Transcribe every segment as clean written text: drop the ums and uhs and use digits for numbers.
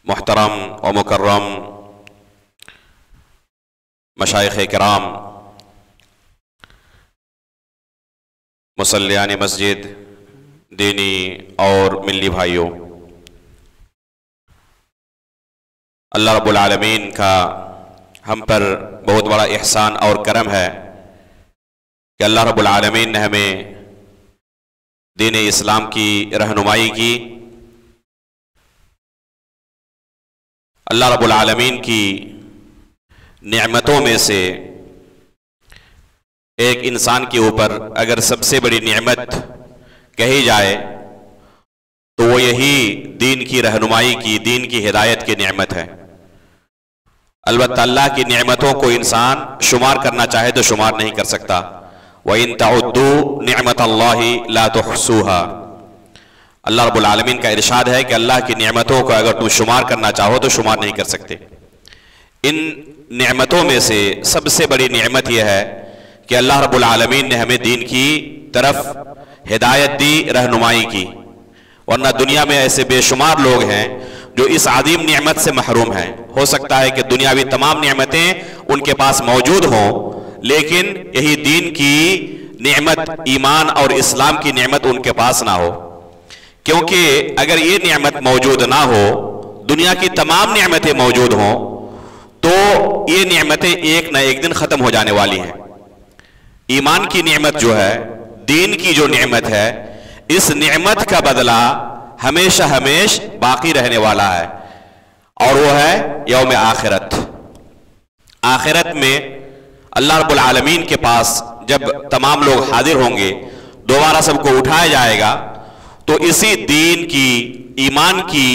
محترم و مکرم مشائخ کرام، مصلیان مسجد، دینی اور ملی بھائیوں، اللہ رب العالمین کا ہم پر بہت بڑا احسان اور کرم ہے کہ اللہ رب العالمین نے ہمیں دین اسلام کی رہنمائی کی۔ اللہ رب العالمین کی نعمتوں میں سے ایک انسان کے اوپر اگر سب سے بڑی نعمت کہی جائے تو وہ یہی دین کی رہنمائی کی، دین کی ہدایت کی نعمت ہے۔ البتہ اللہ کی نعمتوں کو انسان شمار کرنا چاہے تو شمار نہیں کر سکتا۔ وَإِن تَعُدُّوا نِعْمَةَ اللَّهِ لَا تُحْصُوهَا، اللہ رب العالمین کا ارشاد ہے کہ اللہ کی نعمتوں کو اگر تم شمار کرنا چاہو تو شمار نہیں کر سکتے۔ ان نعمتوں میں سے سب سے بڑی نعمت یہ ہے کہ اللہ رب العالمین نے ہمیں دین کی طرف ہدایت دی، رہنمائی کی، ورنہ دنیا میں ایسے بے شمار لوگ ہیں جو اس عظیم نعمت سے محروم ہیں۔ ہو سکتا ہے کہ دنیاوی تمام نعمتیں ان کے پاس موجود ہوں، لیکن یہی دین کی نعمت، ایمان اور اسلام کی نعمت ان کے پاس نہ ہو، کیونکہ اگر یہ نعمت موجود نہ ہو، دنیا کی تمام نعمتیں موجود ہوں تو یہ نعمتیں ایک نہ ایک دن ختم ہو جانے والی ہیں۔ ایمان کی نعمت جو ہے، دین کی جو نعمت ہے، اس نعمت کا بدلہ ہمیشہ ہمیش باقی رہنے والا ہے، اور وہ ہے یوم آخرت۔ آخرت میں اللہ رب العالمین کے پاس جب تمام لوگ حاضر ہوں گے، دوبارہ سب کو اٹھایا جائے گا، تو اسی دین کی، ایمان کی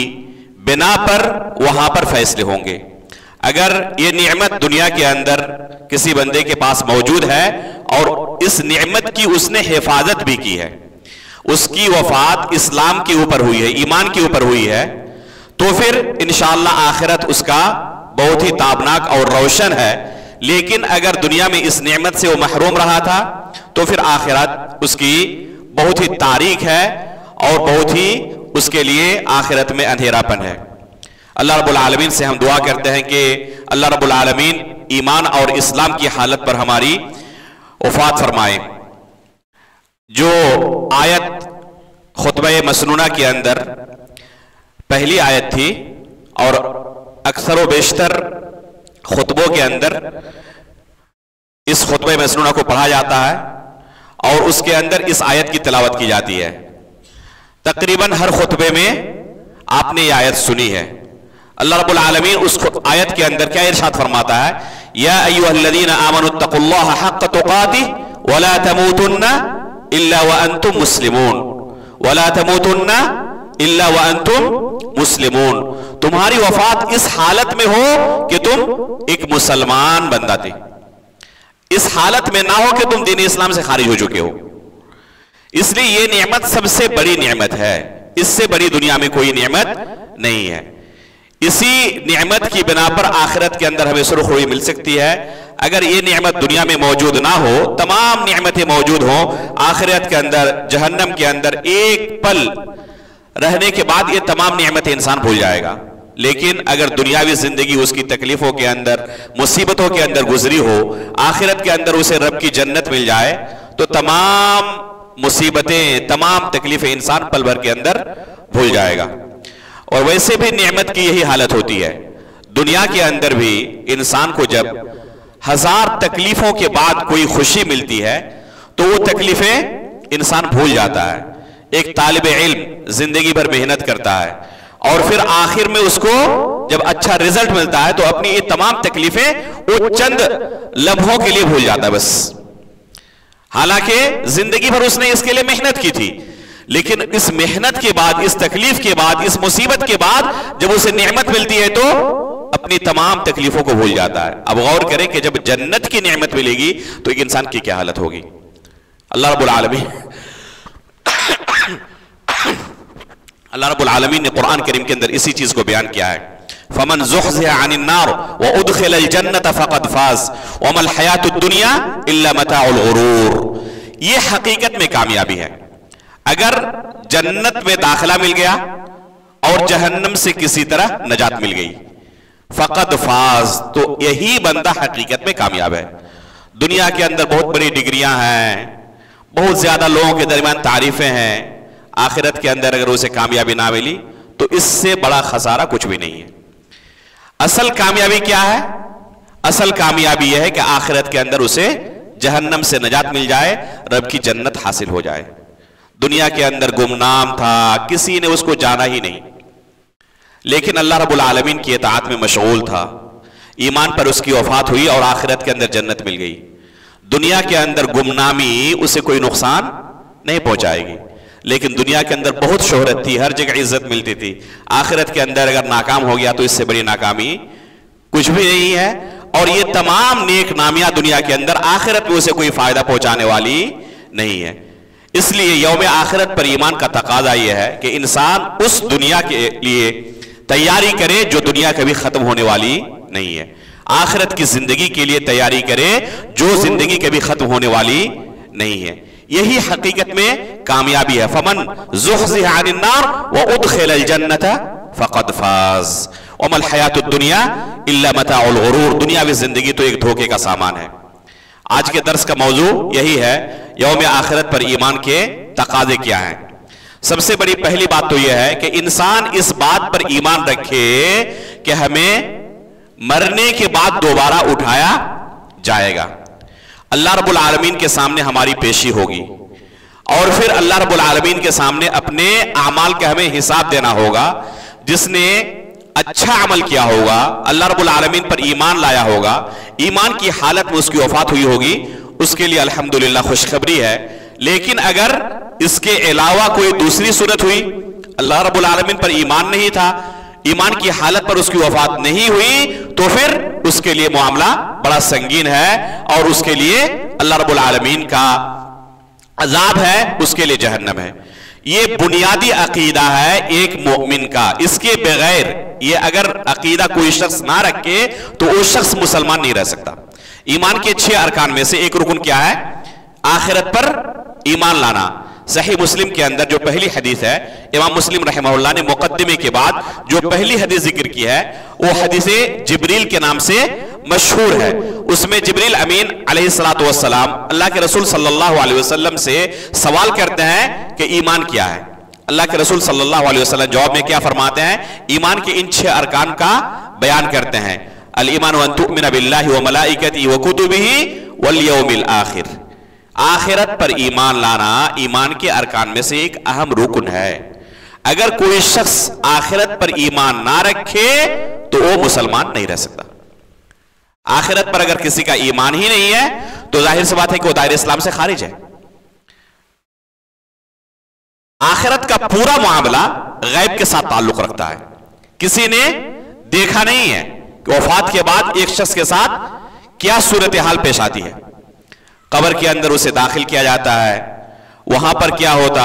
بنا پر وہاں پر فیصلے ہوں گے۔ اگر یہ نعمت دنیا کے اندر کسی بندے کے پاس موجود ہے اور اس نعمت کی اس نے حفاظت بھی کی ہے، اس کی وفات اسلام کے اوپر ہوئی ہے، ایمان کے اوپر ہوئی ہے، تو پھر انشاءاللہ آخرت اس کا بہت ہی تابناک اور روشن ہے۔ لیکن اگر دنیا میں اس نعمت سے وہ محروم رہا تھا تو پھر آخرت اس کی بہت ہی تاریک ہے اور بہت ہی اس کے لیے آخرت میں اندھیرا پن ہے۔ اللہ رب العالمین سے ہم دعا کرتے ہیں کہ اللہ رب العالمین ایمان اور اسلام کی حالت پر ہماری وفات فرمائے۔ جو آیت خطبہ مسنونہ کے اندر پہلی آیت تھی، اور اکثر و بیشتر خطبوں کے اندر اس خطبہ مسنونہ کو پڑھا جاتا ہے اور اس کے اندر اس آیت کی تلاوت کی جاتی ہے۔ تقریباً ہر خطبے میں آپ نے یہ آیت سنی ہے۔ اللہ رب العالمین اس آیت کے اندر کیا ارشاد فرماتا ہے؟ یا ایھا الذین آمنوا اتقوا اللہ حق تقاتہ ولا تموتن الا وانتم مسلمون، ولا تموتن الا وانتم مسلمون، تمہاری وفات اس حالت میں ہو کہ تم ایک مسلمان بندہ تھے، اس حالت میں نہ ہو کہ تم دین اسلام سے خارج ہو چکے ہو۔ اس لیے یہ نعمت سب سے بڑی نعمت ہے، اس سے بڑی دنیا میں کوئی نعمت نہیں ہے۔ اسی نعمت کی بنا پر آخرت کے اندر ہمیں سرخروئی مل سکتی ہے۔ اگر یہ نعمت دنیا میں موجود نہ ہو، تمام نعمتیں موجود ہوں، آخرت کے اندر، جہنم کے اندر ایک پل رہنے کے بعد یہ تمام نعمتیں انسان بھول جائے گا۔ لیکن اگر دنیاوی زندگی اس کی تکلیفوں کے اندر، مصیبتوں کے اندر گزری ہو، آخرت کے اندر اسے رب کی جنت مل جائے، تو تمام مصیبتیں، تمام تکلیفیں انسان پل بھر کے اندر بھول جائے گا۔ اور ویسے بھی نعمت کی یہی حالت ہوتی ہے۔ دنیا کے اندر بھی انسان کو جب ہزار تکلیفوں کے بعد کوئی خوشی ملتی ہے تو وہ تکلیفیں انسان بھول جاتا ہے۔ ایک طالب علم زندگی بھر محنت کرتا ہے اور پھر آخر میں اس کو جب اچھا رزلٹ ملتا ہے تو اپنی یہ تمام تکلیفیں وہ چند لمحوں کے لیے بھول جاتا ہے بس، حالانکہ زندگی بھر اس نے اس کے لیے محنت کی تھی، لیکن اس محنت کے بعد، اس تکلیف کے بعد، اس مصیبت کے بعد جب اسے نعمت ملتی ہے تو اپنی تمام تکلیفوں کو بھول جاتا ہے۔ اب غور کریں کہ جب جنت کی نعمت ملے گی تو ایک انسان کی کیا حالت ہوگی۔ اللہ رب العالمین نے قرآن کریم کے اندر اسی چیز کو بیان کیا ہے۔ فَمَنْ زُحْزِحَ عَنِ النَّارِ وَأُدْخِلَ الْجَنَّةَ فَقَدْ فَازَ وَمَا الْحَيَاةُ الدُّنْيَا إِلَّا مَتَاعُ الْغُرُورِ۔ یہ حقیقت میں کامیابی ہے۔ اگر جنت میں داخلہ مل گیا اور جہنم سے کسی طرح نجات مل گئی. فقد فاز، تو یہی بندہ حقیقت میں کامیاب ہے. دنیا کے اندر بہت بڑی ڈگریاں ہیں، بہت زیادہ لوگوں کے درمیان تعریفیں ہیں، آخرت کے اندر اگر اسے کامیابی نہ ملی تو اس سے بڑا خسارہ کچھ بھی نہیں ہے. اصل کامیابی کیا ہے؟ اصل کامیابی یہ ہے کہ آخرت کے اندر اسے جہنم سے نجات مل جائے، رب کی جنت حاصل ہو جائے. دنیا کے اندر گمنام تھا، کسی نے اس کو جانا ہی نہیں، لیکن اللہ رب العالمین کی اطاعت میں مشغول تھا، ایمان پر اس کی وفات ہوئی اور آخرت کے اندر جنت مل گئی. دنیا کے اندر گمنامی اسے کوئی نقصان نہیں پہنچائے گی، لیکن دنیا کے اندر بہت شہرت تھی، ہر جگہ عزت ملتی تھی. آخرت کے اندر اگر ناکام ہو گیا تو اس سے بڑی ناکامی کچھ بھی نہیں ہے. اور یہ تمام نیک نامیاں دنیا کے اندر آخرت میں اسے کوئی فائدہ پہنچانے والی نہیں ہے. اس لیے یوم آخرت پر ایمان کا تقاضا یہ ہے کہ انسان اس دنیا کے لیے تیاری کرے جو دنیا کبھی ختم ہونے والی نہیں ہے. آخرت کی زندگی کے لیے تیاری کرے جو زندگی کبھی ختم ہونے والی نہیں ہے. یہی حقیقت میں کامیابی ہے. فمن زحزح عن النار وادخل الجنت فقد فاز وما الحیات الدنیا الا متاع الغرور. دنیاوی زندگی تو ایک دھوکے کا سامان ہے. آج کے درس کا موضوع یہی ہے، یوم آخرت پر ایمان کے تقاضے کیا ہیں. سب سے بڑی پہلی بات تو یہ ہے کہ انسان اس بات پر ایمان رکھے کہ ہمیں مرنے کے بعد دوبارہ اٹھایا جائے گا. اللہ رب العالمین کے سامنے ہماری پیشی ہوگی اور پھر اللہ رب العالمین کے سامنے اپنے اعمال کا ہمیں حساب دینا ہوگا. جس نے اچھا عمل کیا ہوگا، اللہ رب العالمین پر ایمان لایا ہوگا، ایمان کی حالت میں اس کی وفات ہوئی ہوگی، اس کے لیے الحمدللہ خوشخبری ہے. لیکن اگر اس کے علاوہ کوئی دوسری صورت ہوئی، اللہ رب العالمین پر ایمان نہیں تھا، ایمان کی حالت پر اس کی وفات نہیں ہوئی، تو پھر اس کے لیے معاملہ بڑا سنگین ہے اور اس کے لیے اللہ رب العالمین کا عذاب ہے، اس کے لیے جہنم ہے. یہ بنیادی عقیدہ ہے ایک مومن کا. اس کے بغیر یہ اگر عقیدہ کوئی شخص نہ رکھے تو وہ شخص مسلمان نہیں رہ سکتا. ایمان کے 6 ارکان میں سے ایک رکن کیا ہے؟ آخرت پر ایمان لانا. صحیح مسلم کے اندر جو پہلی حدیث ہے، امام مسلم رحمہ اللہ نے مقدمے کے بعد جو پہلی حدیث ذکر کی ہے وہ حدیث جبریل کے نام سے مشہور ہے. اس میں جبریل امین علیہ السلام اللہ کے رسول صلی اللہ علیہ وسلم سے سوال کرتے ہیں کہ ایمان کیا ہے. اللہ کے رسول صلی اللہ علیہ وسلم جواب میں کیا فرماتے ہیں؟ ایمان کے ان 6 ارکان کا بیان کرتے ہیں. الایمان ان تؤمن باللہ وملائکتہ وکتبہ والیوم الآخر. آخرت پر ایمان لانا ایمان کے ارکان میں سے ایک اہم رکن ہے. اگر کوئی شخص آخرت پر ایمان نہ رکھے تو وہ مسلمان نہیں رہ سکتا. آخرت پر اگر کسی کا ایمان ہی نہیں ہے تو ظاہر سی بات ہے کہ وہ دائرہ اسلام سے خارج ہے. آخرت کا پورا معاملہ غیب کے ساتھ تعلق رکھتا ہے. کسی نے دیکھا نہیں ہے کہ وفات کے بعد ایک شخص کے ساتھ کیا صورتحال پیش آتی ہے. قبر کے اندر اسے داخل کیا جاتا ہے، وہاں پر کیا ہوتا،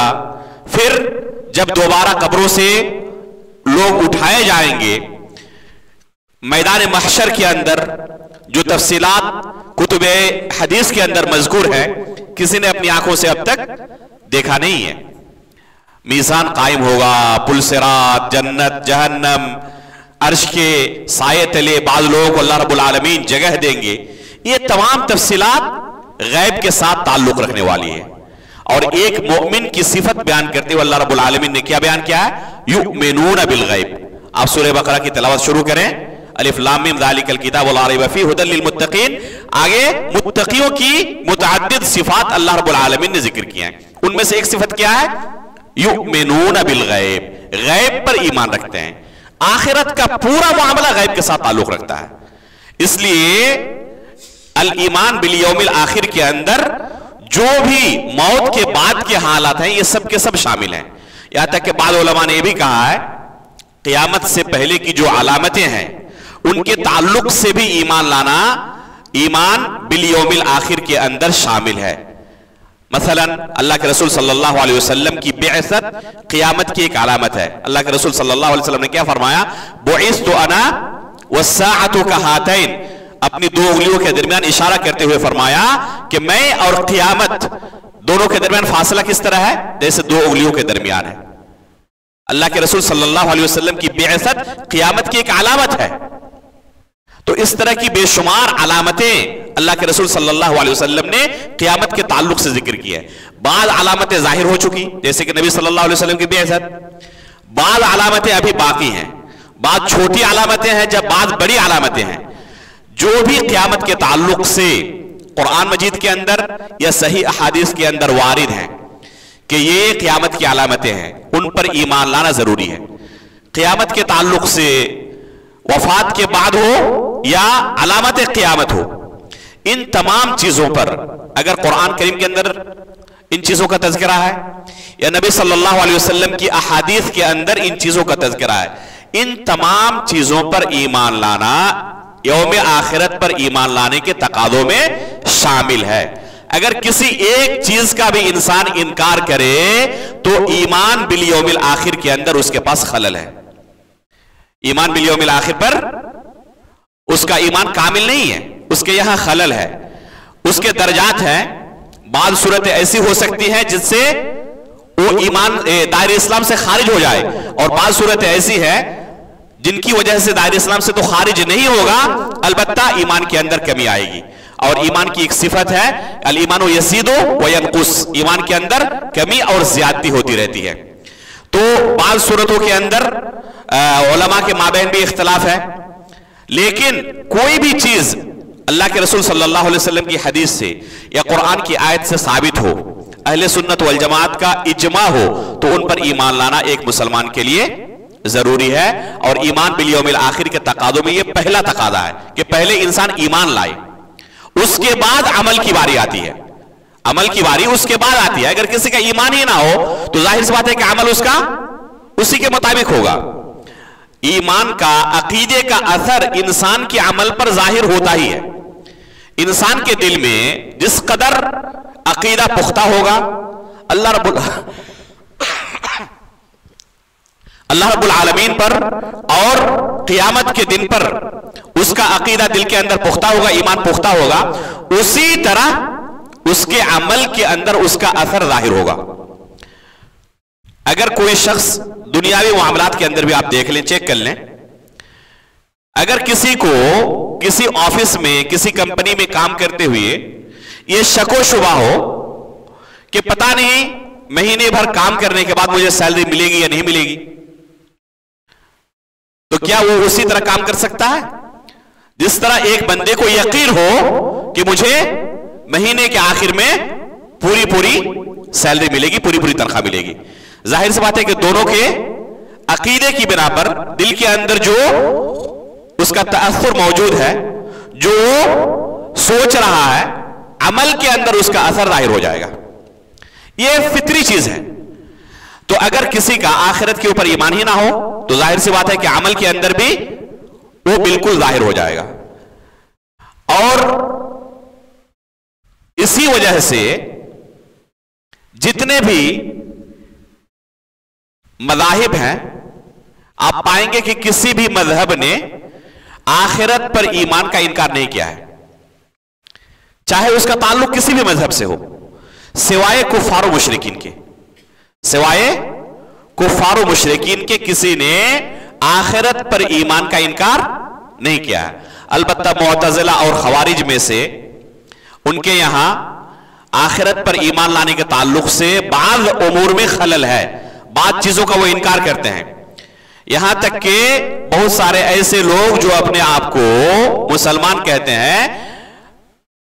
پھر جب دوبارہ قبروں سے لوگ اٹھائے جائیں گے، میدان محشر کے اندر جو تفصیلات کتب حدیث کے اندر مذکور ہے کسی نے اپنی آنکھوں سے اب تک دیکھا نہیں ہے. میزان قائم ہوگا، پل صراط، جنت، جہنم، عرش کے سائے تلے بعض لوگوں کو اللہ رب العالمین جگہ دیں گے. یہ تمام تفصیلات غیب کے ساتھ تعلق رکھنے والی ہے. اور ایک مومن کی صفت بیان کرتے ہوئے اللہ رب العالمین نے کیا بیان کیا ہے؟ یؤمنون بالغیب. آپ سورہ بقرہ کی تلاوت شروع کریں. الف لام میم ذالک الکتاب لا ریب فیہ ھدی للمتقین. آگے متقیوں کی متعدد صفات اللہ رب العالمین نے ذکر کیا ہیں. ان میں سے ایک صفت کیا ہے؟ یؤمنون بالغیب. غیب پر ایمان رکھتے ہیں. آخرت کا پورا معاملہ غیب کے ساتھ تعلق رکھتا ہے. اس لیے الایمان بالیوم الآخر کے اندر جو بھی موت کے بعد کے حالات ہیں یہ سب کے سب شامل ہیں. یہاں تک کہ بعض علماء نے یہ بھی کہا ہے قیامت سے پہلے کی جو علامتیں ہیں ان کے تعلق سے بھی ایمان لانا ایمان بالیوم الآخر کے اندر شامل ہے. مثلا اللہ کے رسول صلی اللہ علیہ وسلم کی بعثت قیامت کی ایک علامت ہے. اللہ کے رسول صلی اللہ علیہ وسلم نے کیا فرمایا؟ بعثت انا والساعۃ کہاتین. اپنی 2 انگلیوں کے درمیان اشارہ کرتے ہوئے فرمایا کہ میں اور قیامت دونوں کے درمیان فاصلہ کس طرح ہے؟ جیسے 2 انگلیوں کے درمیان ہے. اللہ کے رسول صلی اللہ علیہ وسلم کی بعثت قیامت کی ایک علامت ہے. تو اس طرح کی بے شمار علامتیں اللہ کے رسول صلی اللہ علیہ وسلم نے قیامت کے تعلق سے ذکر کی ہے. بعض علامتیں ظاہر ہو چکی جیسے کہ نبی صلی اللہ علیہ وسلم کی بعثت، بعض علامتیں ابھی باقی ہیں، بعض چھوٹی علامتیں ہیں، جب بعض بڑی علامتیں ہیں. جو بھی قیامت کے تعلق سے قرآن مجید کے اندر یا صحیح احادیث کے اندر وارد ہیں کہ یہ قیامت کی علامتیں ہیں، ان پر ایمان لانا ضروری ہے. قیامت کے تعلق سے وفات کے بعد ہو یا علامت قیامت ہو، ان تمام چیزوں پر اگر قرآن کریم کے اندر ان چیزوں کا تذکرہ ہے یا نبی صلی اللہ علیہ وسلم کی احادیث کے اندر ان چیزوں کا تذکرہ ہے، ان تمام چیزوں پر ایمان لانا یوم آخرت پر ایمان لانے کے تقاضوں میں شامل ہے. اگر کسی ایک چیز کا بھی انسان انکار کرے تو ایمان بالیوم الآخر کے اندر اس کے پاس خلل ہے. ایمان بالیوم الآخر پر اس کا ایمان کامل نہیں ہے، اس کے یہاں خلل ہے. اس کے درجات ہیں، بعض صورتیں ایسی ہو سکتی ہیں جس سے وہ ایمان دائرہ اسلام سے خارج ہو جائے، اور بعض صورتیں ایسی ہیں جن کی وجہ سے دائرہ اسلام سے تو خارج نہیں ہوگا، البتہ ایمان کے اندر کمی آئے گی. اور ایمان کی ایک صفت ہے الایمان یزید و ینقص، ایمان کے اندر کمی اور زیادتی ہوتی رہتی ہے. تو بعض صورتوں کے اندر علماء کے مابین بھی اختلاف ہے، لیکن کوئی بھی چیز اللہ کے رسول صلی اللہ علیہ وسلم کی حدیث سے یا قرآن کی آیت سے ثابت ہو، اہل سنت والجماعت کا اجماع ہو، تو ان پر ایمان لانا ایک مسلمان کے لیے ضروری ہے. اور ایمان بالیوم الآخر کے تقاضوں میں یہ پہلا تقاضا ہے کہ پہلے انسان ایمان لائے، اس کے بعد عمل کی باری آتی ہے. عمل کی باری اس کے بعد آتی ہے. اگر کسی کا ایمان ہی نہ ہو تو ظاہر سی بات ہے کہ عمل اس کا اسی کے مطابق ہوگا. ایمان کا، عقیدے کا اثر انسان کے عمل پر ظاہر ہوتا ہی ہے. انسان کے دل میں جس قدر عقیدہ پختہ ہوگا، اللہ رب العالمین پر اور قیامت کے دن پر اس کا عقیدہ دل کے اندر پختہ ہوگا، ایمان پختہ ہوگا، اسی طرح اس کے عمل کے اندر اس کا اثر ظاہر ہوگا. اگر کوئی شخص دنیاوی معاملات کے اندر بھی آپ دیکھ لیں، چیک کر لیں، اگر کسی کو کسی آفس میں کسی کمپنی میں کام کرتے ہوئے یہ شک و شبہ ہو کہ پتہ نہیں مہینے بھر کام کرنے کے بعد مجھے سیلری ملے گی یا نہیں ملے گی، تو کیا وہ اسی طرح کام کر سکتا ہے جس طرح ایک بندے کو یقین ہو کہ مجھے مہینے کے آخر میں پوری سیلری ملے گی، پوری تنخواہ ملے گی؟ ظاہر سی بات ہے کہ دونوں کے عقیدے کی بنا پر دل کے اندر جو اس کا تأثر موجود ہے، جو سوچ رہا ہے، عمل کے اندر اس کا اثر ظاہر ہو جائے گا. یہ فطری چیز ہے. تو اگر کسی کا آخرت کے اوپر ایمان ہی نہ ہو تو ظاہر سی بات ہے کہ عمل کے اندر بھی وہ بالکل ظاہر ہو جائے گا. اور اسی وجہ سے جتنے بھی مذاہب ہیں، آپ پائیں گے کہ کسی بھی مذہب نے آخرت پر ایمان کا انکار نہیں کیا ہے، چاہے اس کا تعلق کسی بھی مذہب سے ہو، سوائے کفار و مشرکین کے. سوائے کفار و مشرکین کے کسی نے آخرت پر ایمان کا انکار نہیں کیا ہے. البتہ معتزلہ اور خوارج میں سے ان کے یہاں آخرت پر ایمان لانے کے تعلق سے بعض امور میں خلل ہے، بعض چیزوں کا وہ انکار کرتے ہیں. یہاں تک کہ بہت سارے ایسے لوگ جو اپنے آپ کو مسلمان کہتے ہیں،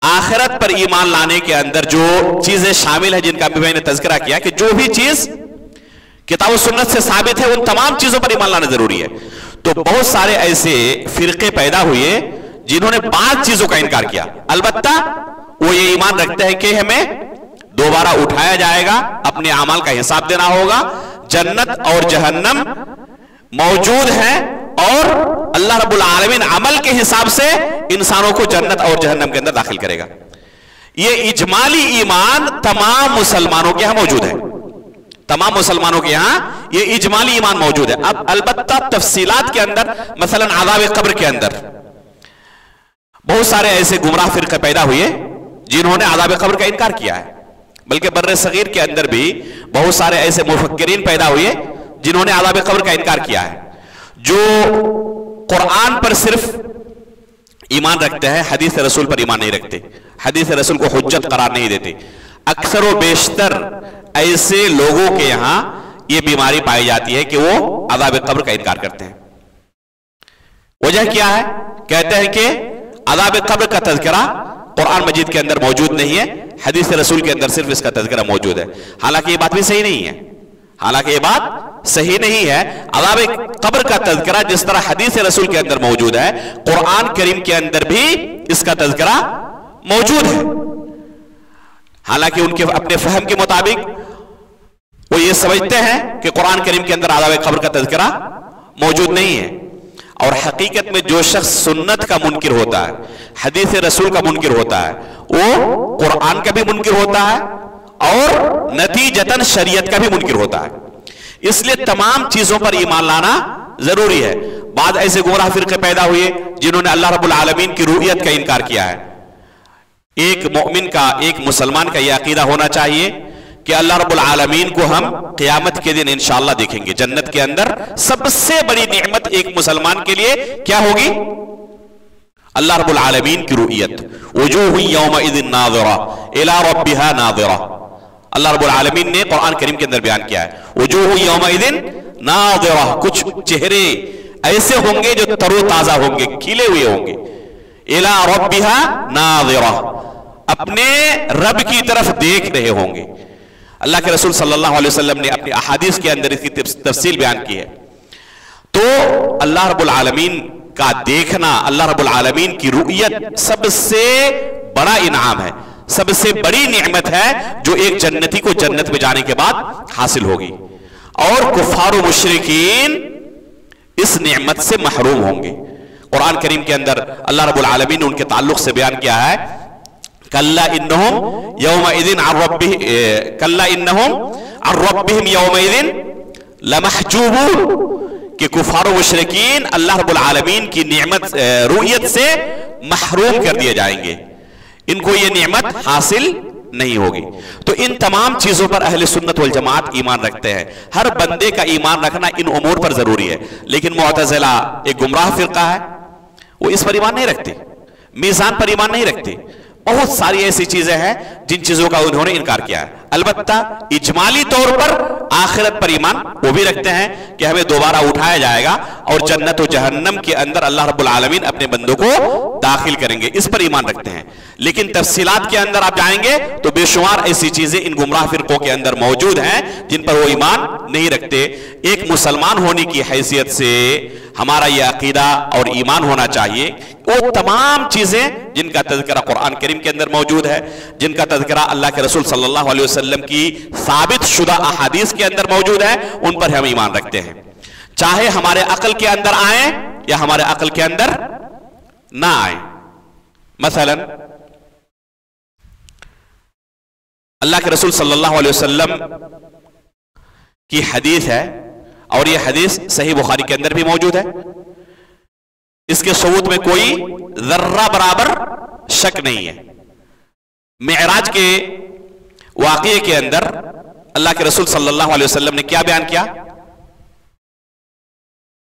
آخرت پر ایمان لانے کے اندر جو چیزیں شامل ہیں جن کا بھی میں نے تذکرہ کیا کہ جو بھی چیز کتاب و سنت سے ثابت ہے ان تمام چیزوں پر ایمان لانا ضروری ہے. تو بہت سارے ایسے فرقے پیدا ہوئے جنہوں نے بعض چیزوں کا انکار کیا. البتہ وہ یہ ایمان رکھتے ہیں کہ ہمیں دوبارہ اٹھایا جائے گا، اپنے اعمال کا حساب دینا ہوگا، جنت اور جہنم موجود ہیں، اور اللہ رب العالمین عمل کے حساب سے انسانوں کو جنت اور جہنم کے اندر داخل کرے گا. یہ اجمالی ایمان تمام مسلمانوں کے ہاں موجود ہے. تمام مسلمانوں کے یہاں یہ اجمالی ایمان موجود ہے. اب البتہ تفصیلات کے اندر، مثلا عذاب قبر کے اندر بہت سارے ایسے گمراہ فرقے پیدا ہوئے جنہوں نے عذاب قبر کا انکار کیا ہے. بلکہ بر صغیر کے اندر بھی بہت سارے ایسے مفکرین پیدا ہوئے जिन्होंने अज़ाब क़ब्र का इनकार किया है, जो कुरान पर सिर्फ ईमान रखते हैं, हदीस रसूल पर ईमान नहीं रखते, हदीस रसूल को हुज्जत करार नहीं देते। अक्सर व बेशतर ऐसे लोगों के यहां यह बीमारी पाई जाती है कि वो अज़ाब क़ब्र का इनकार करते हैं। वजह क्या है? कहते हैं कि अज़ाब क़ब्र का तज़किरा कुरान मजीद के अंदर मौजूद नहीं है, हदीस रसूल के अंदर सिर्फ इसका तज़किरा मौजूद है। हालांकि ये बात भी सही नहीं है, हालांकि ये बात सही नहीं है। अज़ाब क़ब्र का तज़किरा जिस तरह हदीस रसूल के अंदर मौजूद है, कुरान करीम के अंदर भी इसका तज़किरा मौजूद है। हालांकि उनके अपने फहम के मुताबिक वो ये समझते हैं कि कुरान करीम के अंदर अज़ाब क़ब्र का तज़किरा मौजूद नहीं है। और हकीकत में जो शख्स सुन्नत का मुनकिर होता है, हदीस रसूल का मुनकिर होता है, वो कुरान का भी मुनकिर होता है और नतीजतन शरीयत का भी मुनकिर होता है। इसलिए तमाम चीजों पर ईमान लाना जरूरी है। बाद ऐसे गुमराह फिरके पैदा हुए जिन्होंने अल्लाह रब्बुल आलमीन की रूहियत का इनकार किया है। एक मोमिन का, एक मुसलमान का यह अकीदा होना चाहिए कि अल्लाह रब्बुल आलमीन को हम क़यामत के दिन इंशाअल्लाह देखेंगे। जन्नत के अंदर सबसे बड़ी नेमत एक मुसलमान के लिए क्या होगी? अल्लाह रब्बुल आलमीन की रूहियत। वजूहु यौमइज़िन नाज़िरा इला रब्बिहा नाज़िरा, अल्लाह रब्बुल आलमीन ने कुरान करीम के अंदर बयान किया है। वजूहु यौमइज़िन नाज़िरा, कुछ चेहरे ऐसे होंगे जो तरोताजा होंगे, खिले हुए होंगे। इला रब्बिहा नाज़िरा, अपने रब की तरफ देख रहे होंगे। अल्लाह के रसूल सल्लल्लाहु अलैहि वसल्लम ने अपनी अहादीस के अंदर इसकी तफसील बयान की है। तो अल्लाह रब्बुल आलमीन का देखना, अल्लाह रब्बुल आलमीन की रुयत सबसे बड़ा इनाम है, सबसे बड़ी नेमत है जो एक जन्नती को जन्नत में जाने के बाद हासिल होगी। और कुफार व मुशरिकीन इस नेमत से महरूम होंगे। कुरान करीम के अंदर अल्लाह रब्बुल आलमीन ने उनके ताल्लुक से बयान किया है, कल्ला इन्नहुम यौमइज़िन अन रब्बिहिम, कल्ला इन्नहुम अन रब्बिहिम यौमइज़िन लमहजूबून, कि कुफार व मुशरिकीन अल्लाह रब्बुल आलमीन की नेमत रुयत से महरूम कर दिए जाएंगे, इनको ये नेमत हासिल नहीं होगी। तो इन तमाम चीजों पर अहले सुन्नत वल जमात ईमान रखते हैं। हर बंदे का ईमान रखना इन उमूर पर जरूरी है। लेकिन मुअतज़िला एक गुमराह फिरका है, वो इस पर ईमान नहीं रखते, मीज़ान पर ईमान नहीं रखते। बहुत सारी ऐसी चीजें हैं जिन चीजों का उन्होंने इनकार किया है। अलबत्ता इजमाली तौर पर आखिरत पर ईमान वो भी रखते हैं कि हमें दोबारा उठाया जाएगा और जन्नत और जहन्नम के अंदर अल्लाह रब्बुल आलमीन अपने बंदों को दाखिल करेंगे, इस पर ईमान रखते हैं। लेकिन तफसीलात के अंदर आप जाएंगे तो बेशुमार ऐसी चीजें इन गुमराह फिरकों के अंदर मौजूद हैं जिन पर वो ईमान नहीं रखते। एक मुसलमान होने की हैसियत से हमारा यह अकीदा और ईमान होना चाहिए, वो तमाम चीजें जिनका तज़किरा कुरान करीम के अंदर मौजूद है, जिनका तज़किरा अल्लाह के रसूल सल्लल्लाहु अलैहि वसल्लम की साबित शुदा अहादीस के अंदर मौजूद है, उन पर हम ईमान रखते हैं, चाहे हमारे अक्ल के अंदर आए या हमारे अक्ल के अंदर ना आए। मसलन अल्लाह के रसूल सल्लल्लाहु अलैहि वसल्लम की हदीस है और यह हदीस सही बुखारी के अंदर भी मौजूद है। इसके सबूत में कोई जर्रा बराबर शक नहीं है। मेराज के वाक़ये के अंदर अल्लाह के रसूल सल्लल्लाहु अलैहि वसल्लम ने क्या बयान किया?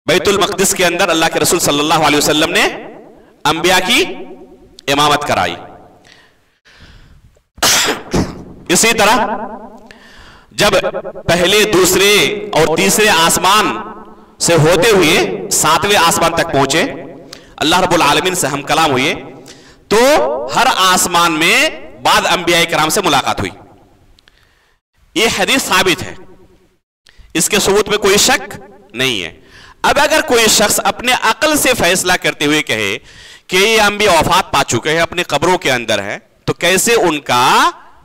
बैतुल मक़दिस के अंदर अल्लाह के रसूल सल्लल्लाहु अलैहि वसल्लम ने अंबिया की इमामत कराई। इसी तरह जब पहले, दूसरे और तीसरे आसमान से होते हुए 7वें आसमान तक पहुंचे, अल्लाह रब्बुल आलमीन से हम कलाम हुए, तो हर आसमान में बाद अंबिया किराम से मुलाकात हुई। यह हदीस साबित है, इसके सबूत में कोई शक नहीं है। अब अगर कोई शख्स अपने अक्ल से फैसला करते हुए कहे कि ये अंबिया वफात पा चुके हैं, अपनी कब्रों के अंदर है, तो कैसे उनका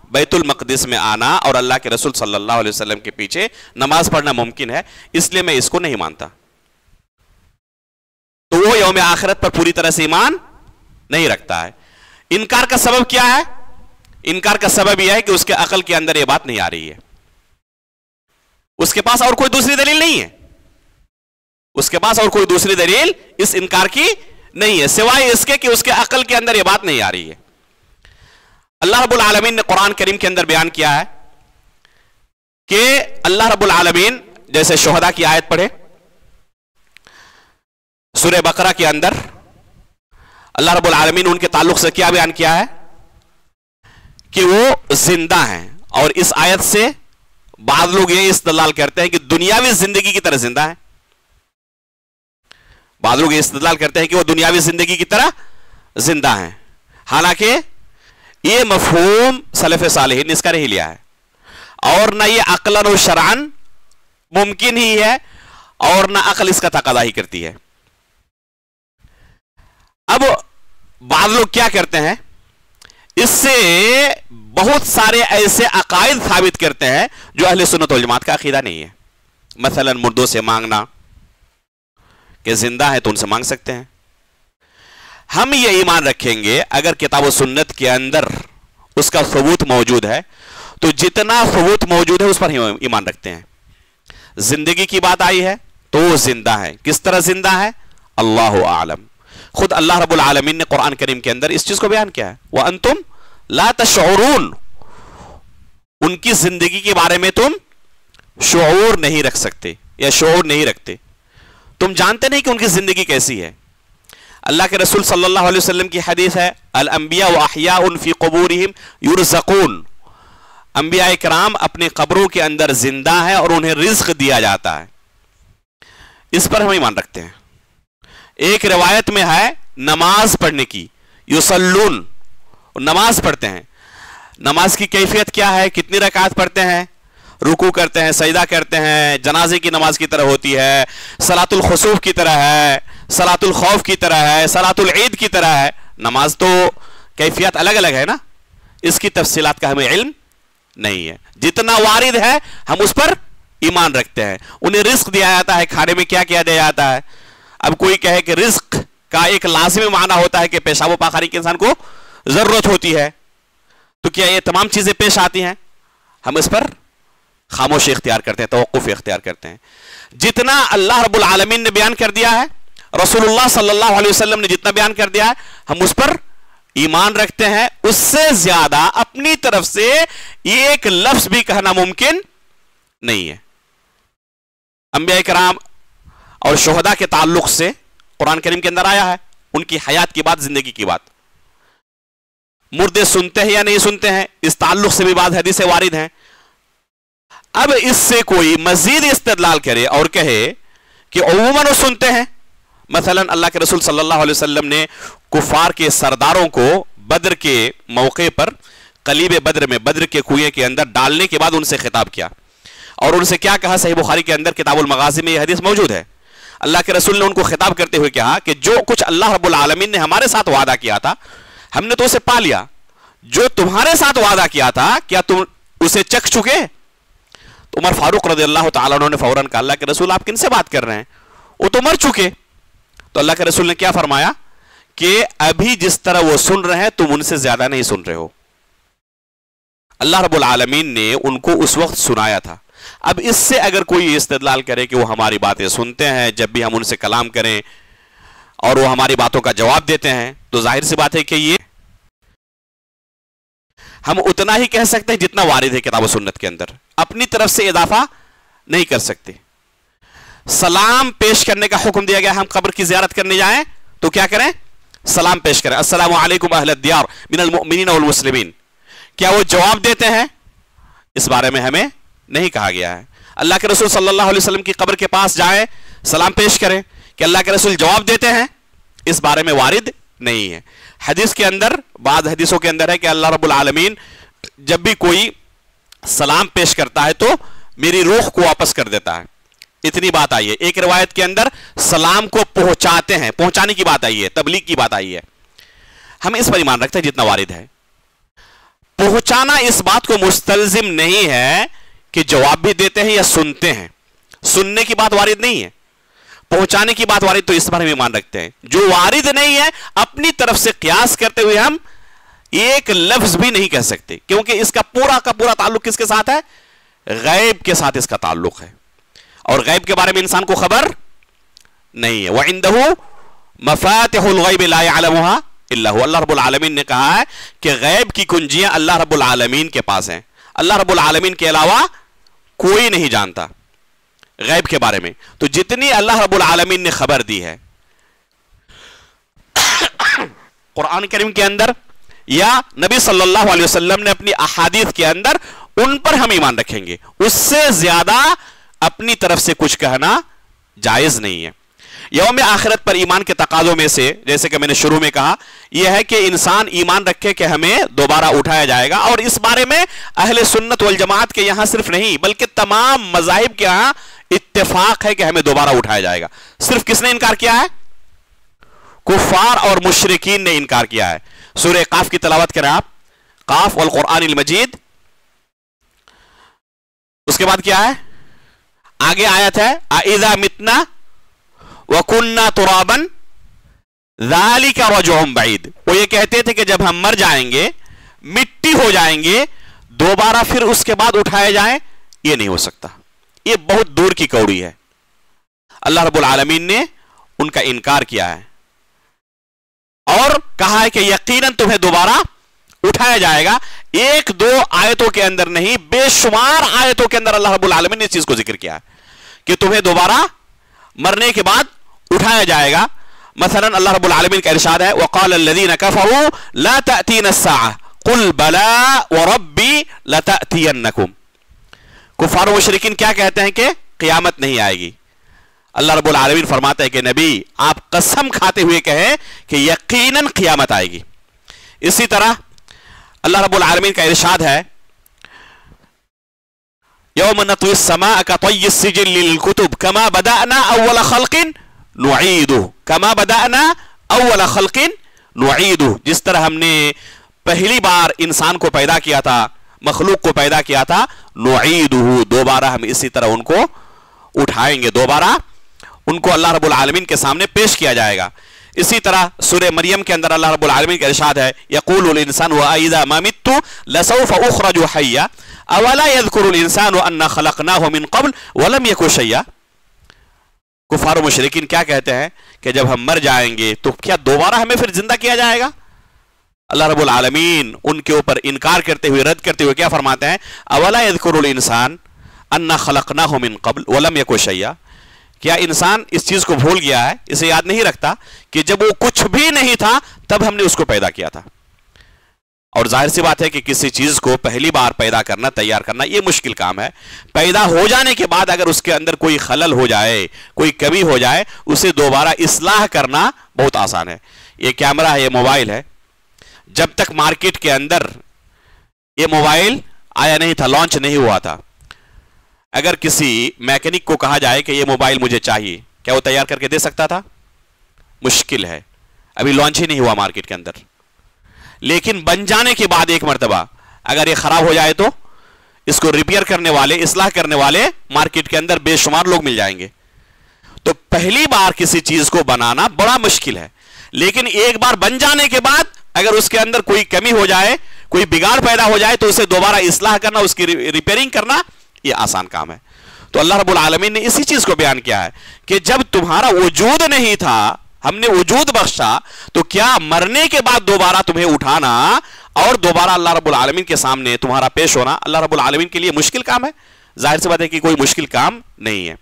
बैतुल मक़दिस में आना और अल्लाह के रसूल सल्लल्लाहु अलैहि वसल्लम के पीछे नमाज पढ़ना मुमकिन है? इसलिए मैं इसको नहीं मानता। तो वो यौम आखिरत पर पूरी तरह से ईमान नहीं रखता है। इनकार का सबब क्या है? इनकार का सबब यह है कि उसके अकल के अंदर यह बात नहीं आ रही है, उसके पास और कोई दूसरी दलील नहीं है, उसके पास और कोई दूसरी दलील इस इनकार की नहीं है सिवाय इसके कि उसके अकल के अंदर यह बात नहीं आ रही है। अल्लाह रब्बुल आलमीन ने कुरान करीम के अंदर बयान किया है कि अल्लाह रब्बुल आलमीन जैसे शुहदा की आयत पढ़े सूरह बकरा के अंदर, अल्लाह रब्बुल आलमीन उनके ताल्लुक से क्या बयान किया है कि वो जिंदा हैं। और इस आयत से बाद लोग ये इस्तेदलाल करते हैं कि दुनियावी जिंदगी की तरह जिंदा है। बाद लोग ये इस्तेदलाल करते हैं कि वो दुनियावी जिंदगी की तरह जिंदा हैं, हालांकि ये मफहूम सलफ सालिहीन इसका नहीं लिया है, और ना ये अक्लन और शरअन मुमकिन ही है, और ना अक्ल इसका तकादा ही करती है। अब बाद लोग क्या करते हैं, इससे बहुत सारे ऐसे अकायद साबित करते हैं जो अहले सुन्नत वल जमात का अकीदा नहीं है। मसलन मुर्दों से मांगना, कि जिंदा है तो उनसे मांग सकते हैं। हम ये ईमान रखेंगे अगर किताब व सुन्नत के अंदर उसका सबूत मौजूद है, तो जितना सबूत मौजूद है उस पर ही ईमान रखते हैं। जिंदगी की बात आई है तो वो जिंदा है, किस तरह जिंदा है अल्लाहु आलम। खुद अल्लाह रब्बुल आलमीन ने कुरान करीम के अंदर इस चीज को बयान किया है, व अंतुम ला तशऊरून, उनकी जिंदगी के बारे में तुम शऊर नहीं रख सकते या शऊर नहीं रखते, तुम जानते नहीं कि उनकी जिंदगी कैसी है। अल्लाह के रसूल सल्लल्लाहु अलैहि वसल्लम की हदीस है, अल अंबिया व अहयाउन फी क़ुबूरिहिम युरज़क़ून, अंबिया इकराम अपने कब्रों के अंदर जिंदा है और उन्हें रिज्क दिया जाता है। इस पर हम ईमान रखते हैं। एक रिवायत में है नमाज पढ़ने की, युसल्लून, नमाज पढ़ते हैं। नमाज की कैफियत क्या है, कितनी रकात पढ़ते हैं, रुकू करते हैं, सजदा करते हैं, जनाजे की नमाज की तरह होती है, सलातुल खुसूफ की तरह है, सलातुल खौफ की तरह है, सलातुल ईद की तरह है। नमाज तो कैफियत अलग अलग है ना, इसकी तफसीलात का हमें इल्म नहीं है। जितना वारिद है हम उस पर ईमान रखते हैं। उन्हें रिस्क दिया जाता है, खाने में क्या क्या दिया जाता है। अब कोई कहे कि रिस्क का एक लाजिमी माना होता है कि पेशाब व पाखानी के इंसान को जरूरत होती है, तो क्या ये तमाम चीजें पेश आती हैं? हम इस पर खामोशी इख्तियार करते हैं, तवक्कुफ इख्तियार करते हैं। जितना अल्लाह रब्बुल आलमीन ने बयान कर दिया है, रसूलुल्लाह सल्लल्लाहु अलैहि वसल्लम ने जितना बयान कर दिया है, हम उस पर ईमान रखते हैं। उससे ज्यादा अपनी तरफ से एक लफ्ज भी कहना मुमकिन नहीं है। अंबिया इकराम और शुहदा के ताल्लुक से कुरान करीम के अंदर आया है, उनकी हयात की बात, जिंदगी की बात। मुर्दे सुनते हैं या नहीं सुनते हैं, इस ताल्लुक से भी बात हदीसें वारिद हैं। अब इससे कोई मजीद इस्तेदलाल करे और कहे कि उमूमन सुनते हैं, मसलन अल्लाह के रसूल सल्लल्लाहु अलैहि वसल्लम ने कुफार के सरदारों को बद्र के मौके पर कलीब बद्र में, बद्र के कुएं के अंदर डालने के बाद उनसे खिताब किया और उनसे क्या कहा। सही बुखारी के अंदर किताबुल मगाज़ी में यह हदीस मौजूद है। अल्लाह के रसूल ने उनको खिताब करते हुए कहा कि जो कुछ अल्लाह रब्बुल आलमीन ने हमारे साथ वादा किया था हमने तो उसे पा लिया, जो तुम्हारे साथ वादा किया था क्या तुम उसे चख चुके? तो उमर फारूक रज़ियल्लाहु ताला अन्हु ने फौरन कहा, अल्लाह के रसूल आप किनसे बात कर रहे हैं, वो तो मर चुके। तो अल्लाह के रसूल ने क्या फरमाया कि अभी जिस तरह वो सुन रहे हैं तुम उनसे ज्यादा नहीं सुन रहे हो। अल्लाह रब्बुल आलमीन ने उनको उस वक्त सुनाया था। अब इससे अगर कोई इस्तेदलाल करे कि वो हमारी बातें सुनते हैं, जब भी हम उनसे कलाम करें और वो हमारी बातों का जवाब देते हैं, तो जाहिर सी बात है कि ये हम उतना ही कह सकते हैं जितना वारिद है किताब व सुन्नत के अंदर, अपनी तरफ से इजाफा नहीं कर सकते। सलाम पेश करने का हुक्म दिया गया, हम कब्र की ज़ियारत करने जाएं तो क्या करें? सलाम पेश करें, अस्सलामु अलैकुम अहलद दियार मिनल मुमिनीन वल मुस्लिमीन। क्या वो जवाब देते हैं? इस बारे में हमें नहीं कहा गया है। अल्लाह के रसूल सल्लल्लाहु अलैहि वसल्लम की कब्र के पास जाएं, सलाम पेश करें, कि अल्लाह के रसूल जवाब देते हैं? इस बारे में वारिद नहीं है। हदीस के अंदर, बाद हदीसों के अंदर है कि अल्लाह रब्बुल आलमीन जब भी कोई सलाम पेश करता है तो मेरी रूह को वापस कर देता है। इतनी बात आई है। एक रिवायत के अंदर सलाम को पहुंचाते हैं, पहुंचाने की बात आई है, तबलीग की बात आई है। हम इस पर ईमान रखते हैं जितना वारिद है। पहुंचाना इस बात को मुस्तलजिम नहीं है कि जवाब भी देते हैं या सुनते हैं, सुनने की बात वारिद नहीं है, पहुंचाने की बात वारिद, तो इस पर हम ईमान रखते हैं। जो वारिद नहीं है अपनी तरफ से कियास करते हुए हम एक लफ्ज भी नहीं कह सकते, क्योंकि इसका पूरा का पूरा ताल्लुक किसके साथ है? गैब के साथ इसका ताल्लुक है, और गैब के बारे में इंसान को खबर नहीं है। वइंदहु मफातिहुल गैब ला यअलमुहा इल्ला हु। अल्लाह रब्बुल आलमीन ने कहा है कि गैब की कुंजियां अल्लाह रब्बुल आलमीन के पास हैं, अल्लाह रब्बुल आलमीन के अलावा कोई नहीं जानता। गैब के बारे में। तो जितनी अल्लाह रब्बुल आलमीन ने खबर दी है कुरान करीम के अंदर या नबी सल्लल्लाहु अलैहि वसल्लम ने अपनी अहादीस के अंदर, उन पर हम ईमान रखेंगे। उससे ज्यादा अपनी तरफ से कुछ कहना जायज नहीं है। यौम आखिरत पर ईमान के तकाज़ों में से, जैसे कि मैंने शुरू में कहा, यह है कि इंसान ईमान रखे कि हमें दोबारा उठाया जाएगा। और इस बारे में अहले सुन्नत वल जमात के यहां सिर्फ नहीं बल्कि तमाम मज़ाहिब के यहां इत्तेफाक है कि हमें दोबारा उठाया जाएगा। सिर्फ किसने इनकार किया है? कुफार और मुशरिकीन ने इनकार किया है। सूरह काफ की तिलावत करें आप, काफ वल कुरआनिल मजीद। उसके बाद क्या है? आगे आयत है अइज़ा मितना व कुन्ना तुराबन ज़ालिका रज्उन बईद। वो ये कहते थे कि जब हम मर जाएंगे, मिट्टी हो जाएंगे, दोबारा फिर उसके बाद उठाए जाएं, ये नहीं हो सकता। ये बहुत दूर की कौड़ी है। अल्लाह रब्बुल आलमीन ने उनका इनकार किया है और कहा है कि यकीनन तुम्हें दोबारा उठाया जाएगा। एक दो आयतों के अंदर नहीं, बेशुमार आयतों के अंदर अल्लाह रब्बुल आलमीन ने इस चीज को जिक्र किया है कि तुम्हें दोबारा मरने के बाद उठाया जाएगा। मसलन अल्लाह रब्बुल आलमीन का इरशाद है वक़ाल अल्लज़ीना कफ़रू ला तअतीना अस्साअह क़ुल बला व रब्बी लतअतियन्नकुम। कुफ़ार व मुशरिकीन क्या कहते हैं कि क़यामत नहीं आएगी। अल्लाह रब्बुल आलमीन फरमाता है कि नबी आप कसम खाते हुए कहें कि यकीनन क़यामत आएगी। इसी तरह अल्लाह रब्बुल आलमीन का इरशाद है यौम नत्विस समा कतय्यिस सिजिल लिल कुतुब कमा बदअना अव्वल खल्क़िन नुईदुहु कमा बदअना अव्वल खल्क़िन नुईदुहु। जिस तरह हमने पहली बार इंसान को पैदा किया था, मखलूक को पैदा किया था, नुईदुहु दोबारा हम इसी तरह उनको उठाएंगे, दोबारा उनको अल्लाह रब्बुल आलमीन के सामने पेश किया जाएगा। इसी तरह सूरह मरियम के अंदर अल्लाह रब्बुल आलमीन का इरशाद है यक़ूलुल इंसानु अइज़ा मा मित्तु लसौफ़ उख़्रजु हय्या अवला यज़कुरुल इंसानु अन्ना ख़लक़नाहु मिन क़ब्ल वलम यकु शय्या। कुफ़ार मुशरिकीन क्या कहते हैं कि जब हम मर जाएंगे तो क्या दोबारा हमें फिर जिंदा किया जाएगा? अल्लाह रब्बुल आलमीन उनके ऊपर इनकार करते हुए, रद्द करते हुए क्या फरमाते हैं? अवला यज़कुरुल इंसान अन्ना ख़लक़नाहु मिन क़ब्ल वलम यकु शय्या। क्या इंसान इस चीज को भूल गया है, इसे याद नहीं रखता कि जब वो कुछ भी नहीं था तब हमने उसको पैदा किया था? और जाहिर सी बात है कि किसी चीज को पहली बार पैदा करना, तैयार करना, ये मुश्किल काम है। पैदा हो जाने के बाद अगर उसके अंदर कोई खलल हो जाए, कोई कमी हो जाए, उसे दोबारा इस्लाह करना बहुत आसान है। ये कैमरा है, ये मोबाइल है, जब तक मार्केट के अंदर ये मोबाइल आया नहीं था, लॉन्च नहीं हुआ था, अगर किसी मैकेनिक को कहा जाए कि ये मोबाइल मुझे चाहिए, क्या वो तैयार करके दे सकता था? मुश्किल है, अभी लॉन्च ही नहीं हुआ मार्केट के अंदर। लेकिन बन जाने के बाद एक मर्तबा अगर ये खराब हो जाए तो इसको रिपेयर करने वाले, इस्लाह करने वाले मार्केट के अंदर बेशुमार लोग मिल जाएंगे। तो पहली बार किसी चीज को बनाना बड़ा मुश्किल है, लेकिन एक बार बन जाने के बाद अगर उसके अंदर कोई कमी हो जाए, कोई बिगाड़ पैदा हो जाए, तो उसे दोबारा इस्लाह करना, उसकी रिपेयरिंग करना, ये आसान काम है। तो अल्लाह रब्बुल आलमीन ने इसी चीज को बयान किया है कि जब तुम्हारा वजूद नहीं था, हमने वजूद बख्शा, तो क्या मरने के बाद दोबारा तुम्हें उठाना और दोबारा अल्लाह रब्बुल आलमीन के सामने तुम्हारा पेश होना अल्लाह रब्बुल आलमीन के लिए मुश्किल काम है? जाहिर सी बात है कि कोई मुश्किल काम नहीं है।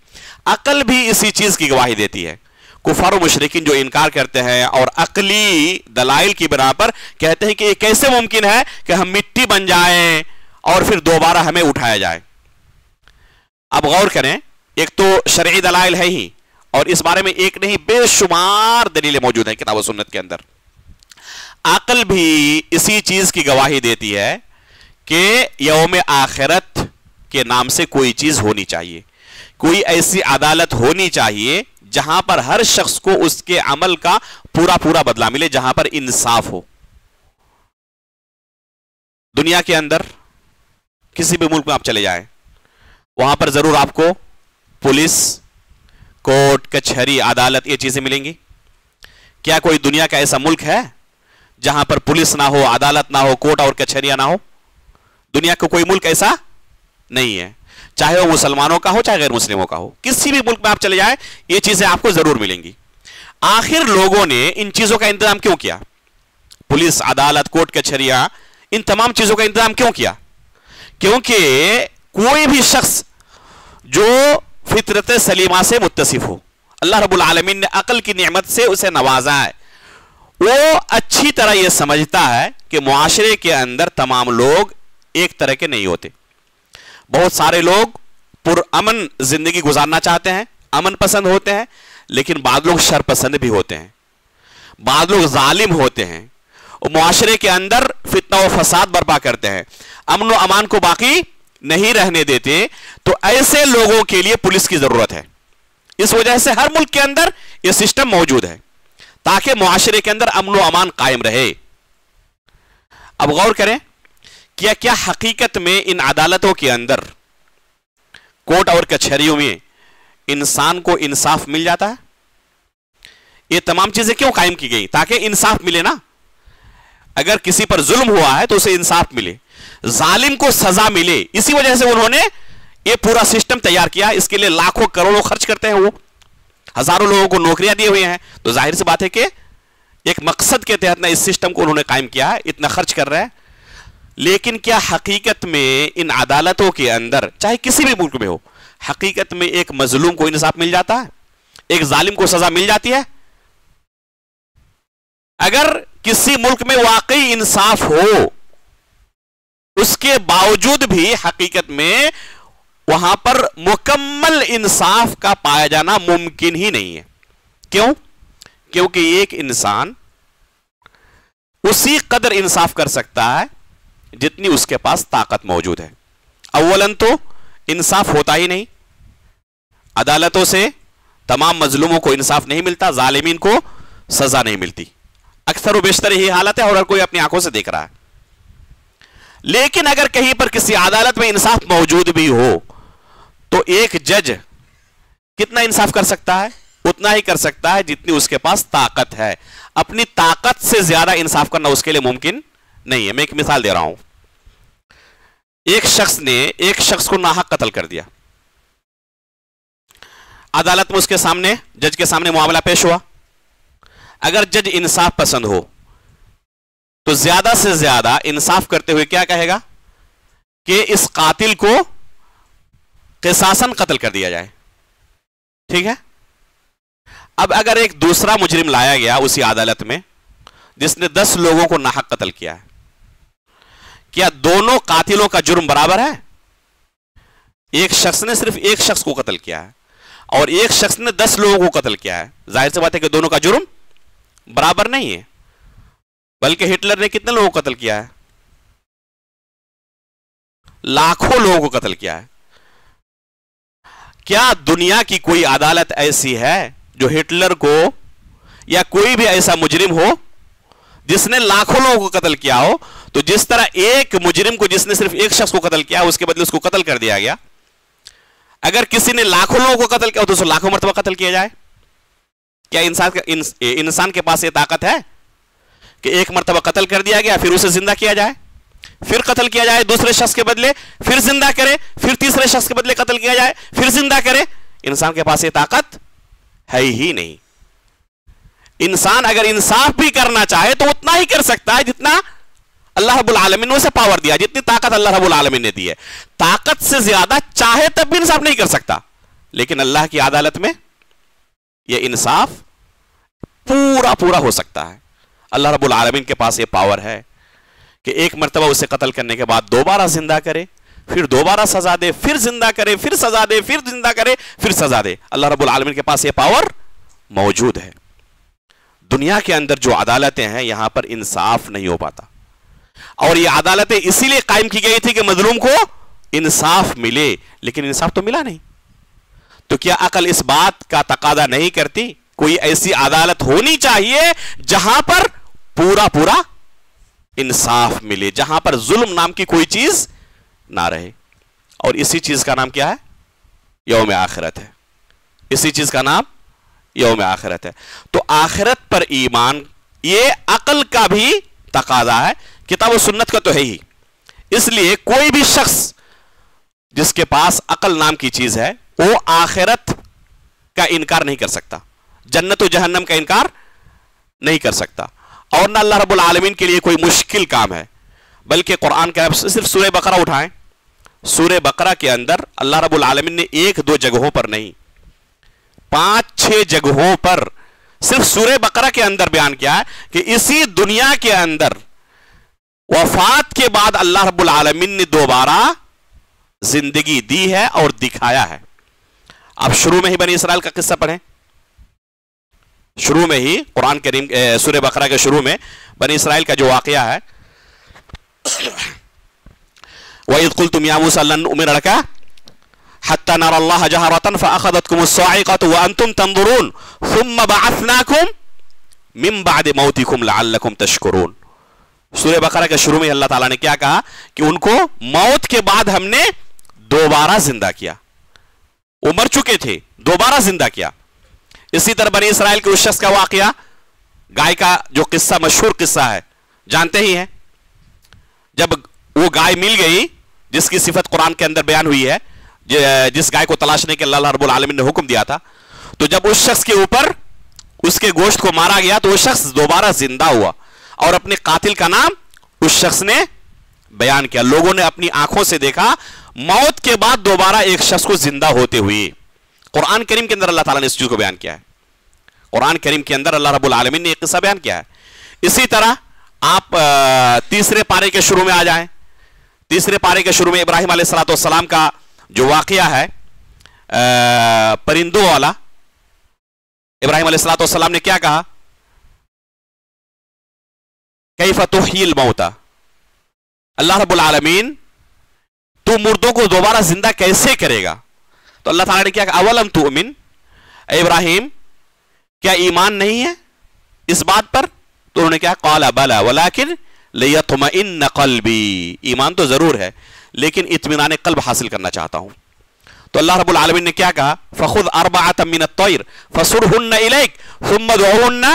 अकल भी इसी चीज की गवाही देती है। कुफार मुशरिकीन जो इनकार करते हैं और अकली दलाइल की बिना पर कहते हैं कि ये कैसे मुमकिन है कि हम मिट्टी बन जाएं और फिर दोबारा हमें उठाया जाए। अब गौर करें, एक तो शरई दलाइल है ही, और इस बारे में एक नहीं बेशुमार दलीलें मौजूद हैं किताब व सुन्नत के अंदर। अकल भी इसी चीज की गवाही देती है कि यौम आखिरत के नाम से कोई चीज होनी चाहिए, कोई ऐसी अदालत होनी चाहिए जहां पर हर शख्स को उसके अमल का पूरा पूरा बदला मिले, जहां पर इंसाफ हो। दुनिया के अंदर किसी भी मुल्क में आप चले जाएं, वहां पर जरूर आपको पुलिस, कोर्ट, कचहरी, अदालत, ये चीजें मिलेंगी। क्या कोई दुनिया का ऐसा मुल्क है जहां पर पुलिस ना हो, अदालत ना हो, कोर्ट और कचहरियां ना हो? दुनिया का कोई मुल्क ऐसा नहीं है, चाहे वो मुसलमानों का हो चाहे गैर मुस्लिमों का हो। किसी भी मुल्क में आप चले जाएं, ये चीजें आपको जरूर मिलेंगी। आखिर लोगों ने इन चीजों का इंतजाम क्यों किया? पुलिस, अदालत, कोर्ट, कचहरियां, इन तमाम चीजों का इंतजाम क्यों किया? क्योंकि कोई भी शख्स जो फितरत सलीमा से मुत्तसिफ हो। अल्लाह रब्बुल आलमीन ने अकल की नेमत से उसे नवाजा है। वो अच्छी तरह यह समझता है कि मुआशरे के अंदर तमाम लोग एक तरह के नहीं होते। बहुत सारे लोग पुरअमन जिंदगी गुजारना चाहते हैं, अमन पसंद होते हैं, लेकिन बाद लोग शर पसंद भी होते हैं, बाद लोग जालिम होते हैं और मुआशरे के अंदर फितना व फसाद बर्पा करते हैं, अमन व अमान को बाकी नहीं रहने देते। तो ऐसे लोगों के लिए पुलिस की जरूरत है। इस वजह से हर मुल्क के अंदर यह सिस्टम मौजूद है ताकि मुआशरे के अंदर अमन व अमान कायम रहे। अब गौर करें, क्या हकीकत में इन अदालतों के अंदर, कोर्ट और कचहरियों में इंसान को इंसाफ मिल जाता है? ये तमाम चीजें क्यों कायम की गई? ताकि इंसाफ मिले ना। अगर किसी पर जुल्म हुआ है तो उसे इंसाफ मिले, जालिम को सजा मिले। इसी वजह से उन्होंने ये पूरा सिस्टम तैयार किया। इसके लिए लाखों करोड़ों खर्च करते हैं, वो हजारों लोगों को नौकरियां दिए हुए हैं। तो जाहिर सी बात है कि एक मकसद के तहत ना इस सिस्टम को उन्होंने कायम किया है, इतना खर्च कर रहे हैं। लेकिन क्या हकीकत में इन अदालतों के अंदर, चाहे किसी भी मुल्क में हो, हकीकत में एक मजलूम को इंसाफ मिल जाता है? एक जालिम को सजा मिल जाती है? अगर किसी मुल्क में वाकई इंसाफ हो, उसके बावजूद भी हकीकत में वहां पर मुकम्मल इंसाफ का पाया जाना मुमकिन ही नहीं है। क्यों? क्योंकि एक इंसान उसी कदर इंसाफ कर सकता है जितनी उसके पास ताकत मौजूद है। अव्वलन तो इंसाफ होता ही नहीं, अदालतों से तमाम मजलूमों को इंसाफ नहीं मिलता, जालिमीन को सजा नहीं मिलती। अक्सर व बेशतर यही हालत है और हर कोई अपनी आंखों से देख रहा है। लेकिन अगर कहीं पर किसी अदालत में इंसाफ मौजूद भी हो तो एक जज कितना इंसाफ कर सकता है? उतना ही कर सकता है जितनी उसके पास ताकत है। अपनी ताकत से ज्यादा इंसाफ करना उसके लिए मुमकिन नहीं है। मैं एक मिसाल दे रहा हूं। एक शख्स ने एक शख्स को नाहक कत्ल कर दिया। अदालत में उसके सामने, जज के सामने मामला पेश हुआ। अगर जज इंसाफ पसंद हो तो ज्यादा से ज्यादा इंसाफ करते हुए क्या कहेगा कि इस कातिल को क़िसासन कत्ल कर दिया जाए। ठीक है। अब अगर एक दूसरा मुजरिम लाया गया उसी अदालत में जिसने 10 लोगों को नाहक कत्ल किया है, क्या दोनों कातिलों का जुर्म बराबर है? एक शख्स ने सिर्फ एक शख्स को कत्ल किया है और एक शख्स ने 10 लोगों को कत्ल किया है। जाहिर सी बात है कि दोनों का जुर्म बराबर नहीं है। बल्कि हिटलर ने कितने लोगों को कत्ल किया है? लाखों लोगों को कत्ल किया है। क्या दुनिया की कोई अदालत ऐसी है जो हिटलर को या कोई भी ऐसा मुजरिम हो जिसने लाखों लोगों को कत्ल किया हो? तो जिस तरह एक मुजरिम को जिसने सिर्फ एक शख्स को कत्ल किया उसके बदले उसको कत्ल कर दिया गया, अगर किसी ने लाखों लोगों को कत्ल किया तो उसको लाखों मर्तबा कत्ल किया जाए। क्या इंसान के पास ये ताकत है कि एक मर्तबा कत्ल कर दिया गया फिर उसे जिंदा किया जाए, फिर कत्ल किया जाए दूसरे शख्स के बदले, फिर जिंदा करे, फिर तीसरे शख्स के बदले कत्ल किया जाए, फिर जिंदा करे? इंसान के पास ये ताकत है ही नहीं। इंसान अगर इंसाफ भी करना चाहे तो उतना ही कर सकता है जितना अल्लाह रब्बुल आलमीन ने उसे पावर दिया, जितनी ताकत अल्लाह रब्बुल आलमीन ने दी है। ताकत से ज्यादा चाहे तब भी इंसाफ नहीं कर सकता। लेकिन अल्लाह की अदालत में यह इंसाफ पूरा पूरा हो सकता है। अल्लाह रब्बुल आलमीन के पास यह पावर है कि एक मर्तबा उसे कत्ल करने के बाद दोबारा जिंदा करे, फिर दोबारा सजा दे, फिर जिंदा करे, फिर सजा दे, फिर जिंदा करे, फिर सजा दे। अल्लाह रब्बुल आलमीन के पास यह पावर मौजूद है। दुनिया के अंदर जो अदालतें हैं यहां पर इंसाफ नहीं हो पाता और ये अदालतें इसीलिए कायम की गई थी कि मजलूम को इंसाफ मिले, लेकिन इंसाफ तो मिला नहीं। तो क्या अकल इस बात का तकादा नहीं करती कोई ऐसी अदालत होनी चाहिए जहां पर पूरा पूरा इंसाफ मिले, जहां पर जुल्म नाम की कोई चीज ना रहे? और इसी चीज का नाम क्या है? यौम आखिरत है। इसी चीज का नाम यौम आखिरत है। तो आखिरत पर ईमान ये अकल का भी तकादा है, किताब और सुन्नत का तो है ही। इसलिए कोई भी शख्स जिसके पास अकल नाम की चीज है वो आखिरत का इनकार नहीं कर सकता, जन्नत और जहन्नम का इनकार नहीं कर सकता। और ना अल्लाह रब्बुल आलमीन के लिए कोई मुश्किल काम है। बल्कि कुरान का सिर्फ सूरह बकरा उठाएं, सूरह बकरा के अंदर अल्लाह रब्बुल आलमीन ने एक दो जगहों पर नहीं, 5-6 जगहों पर सिर्फ सूरह बकरा के अंदर बयान किया है कि इसी दुनिया के अंदर वफात के बाद अल्लाह रब्बुल आलमीन ने दोबारा जिंदगी दी है और दिखाया है। अब शुरू में ही बनी इसराइल का किस्सा पढ़ें, शुरू में ही कुरान करीम सूरह बकरा के शुरू में बनी इसराइल का जो वाकया है, वइज़ क़ुल्तुम या मूसा लन नु'मिना लका हत्ता नरा अल्लाह जहरतन फ़अख़ज़तकुमुस साइक़तु व अंतुम तंज़ुरून सुम्मा बअसनाकुम मिन बअदि मौतिकुम लअल्लकुम तशकुरून। सूरह बकरा के शुरू में अल्लाह ताला ने क्या कहा कि उनको मौत के बाद हमने दोबारा जिंदा किया, वो मर चुके थे, दोबारा जिंदा किया। इसी तरह बनी इसराइल के उस शख्स का वाकया, गाय का जो किस्सा मशहूर किस्सा है, जानते ही हैं। जब वो गाय मिल गई जिसकी सिफत कुरान के अंदर बयान हुई है, जिस गाय को तलाशने के अल्लाह रब्बुल आलमीन ने हुक्म दिया था, तो जब उस शख्स के ऊपर उसके गोश्त को मारा गया तो वो शख्स दोबारा जिंदा हुआ और अपने कातिल का नाम उस शख्स ने बयान किया। लोगों ने अपनी आंखों से देखा मौत के बाद दोबारा एक शख्स को जिंदा होते हुए। कुरान करीम के अंदर अल्लाह ताला ने इस चीज को बयान किया है। कुरान करीम के अंदर अल्लाह रब्बुल आलमीन ने एक किस्सा बयान किया है। इसी तरह आप तीसरे पारे के शुरू में आ जाएं। तीसरे पारे के शुरू में इब्राहिम अलैहिस्सलाम का जो वाकया है परिंदों वाला, इब्राहिम अलैहिस्सलाम ने क्या कहा, कैफ़ तुह्यिल मौता, अल्लाह रब्बुल आलमीन तू मुर्दों को दोबारा जिंदा कैसे करेगा? तो अल्लाह ताला ने क्या कहा, अवलम तुमिन, इब्राहिम क्या ईमान नहीं है इस बात पर? तो उन्होंने क्या, क़ाला बला वलाकिन लियत्मइन्न क़ल्बी, ईमान तो जरूर है लेकिन इत्मीनान क़ल्ब हासिल करना चाहता हूं। तो अल्लाह रब्बुल आलमीन ने क्या कहा, फ़ख़ुज़ अर्बअतम मिनत तैर फ़सुरहुन्ना इलैक सुम्मा दुउहुन्ना,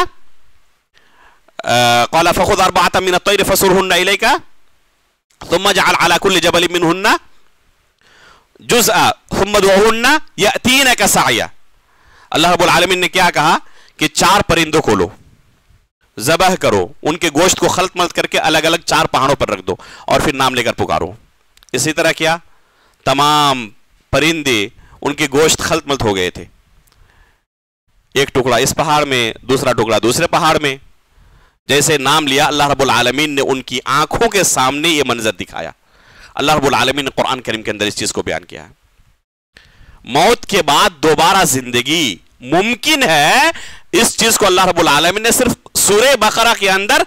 क़ाला फ़ख़ुज़ अर्बअतम मिनत तैर फ़सुरहुन्ना इलैका सुम्मा जअल अला कुल्लि जबलिन मिनहुन्ना जुज़अन सुम्मा दुउहुन्ना यअतीनका सअया। अल्लाह रब्बुल आलमीन ने क्या कहा कि 4 परिंदों को लो, ज़बह करो, उनके गोश्त को खल्त मल्त करके अलग अलग 4 पहाड़ों पर रख दो और फिर नाम लेकर पुकारो। इसी तरह किया, तमाम परिंदे उनके गोश्त खल्त मल्त हो गए थे, एक टुकड़ा इस पहाड़ में, दूसरा टुकड़ा दूसरे पहाड़ में। जैसे नाम लिया अल्लाह रब्बुल आलमीन ने उनकी आंखों के सामने ये मंजर दिखाया। अल्लाह रब्बुल आलमीन ने कुरान करीम के अंदर इस चीज को बयान किया है। मौत के बाद दोबारा जिंदगी मुमकिन है, इस चीज को अल्लाह रब्बुल आलमीन ने सिर्फ सूरह बकरा के अंदर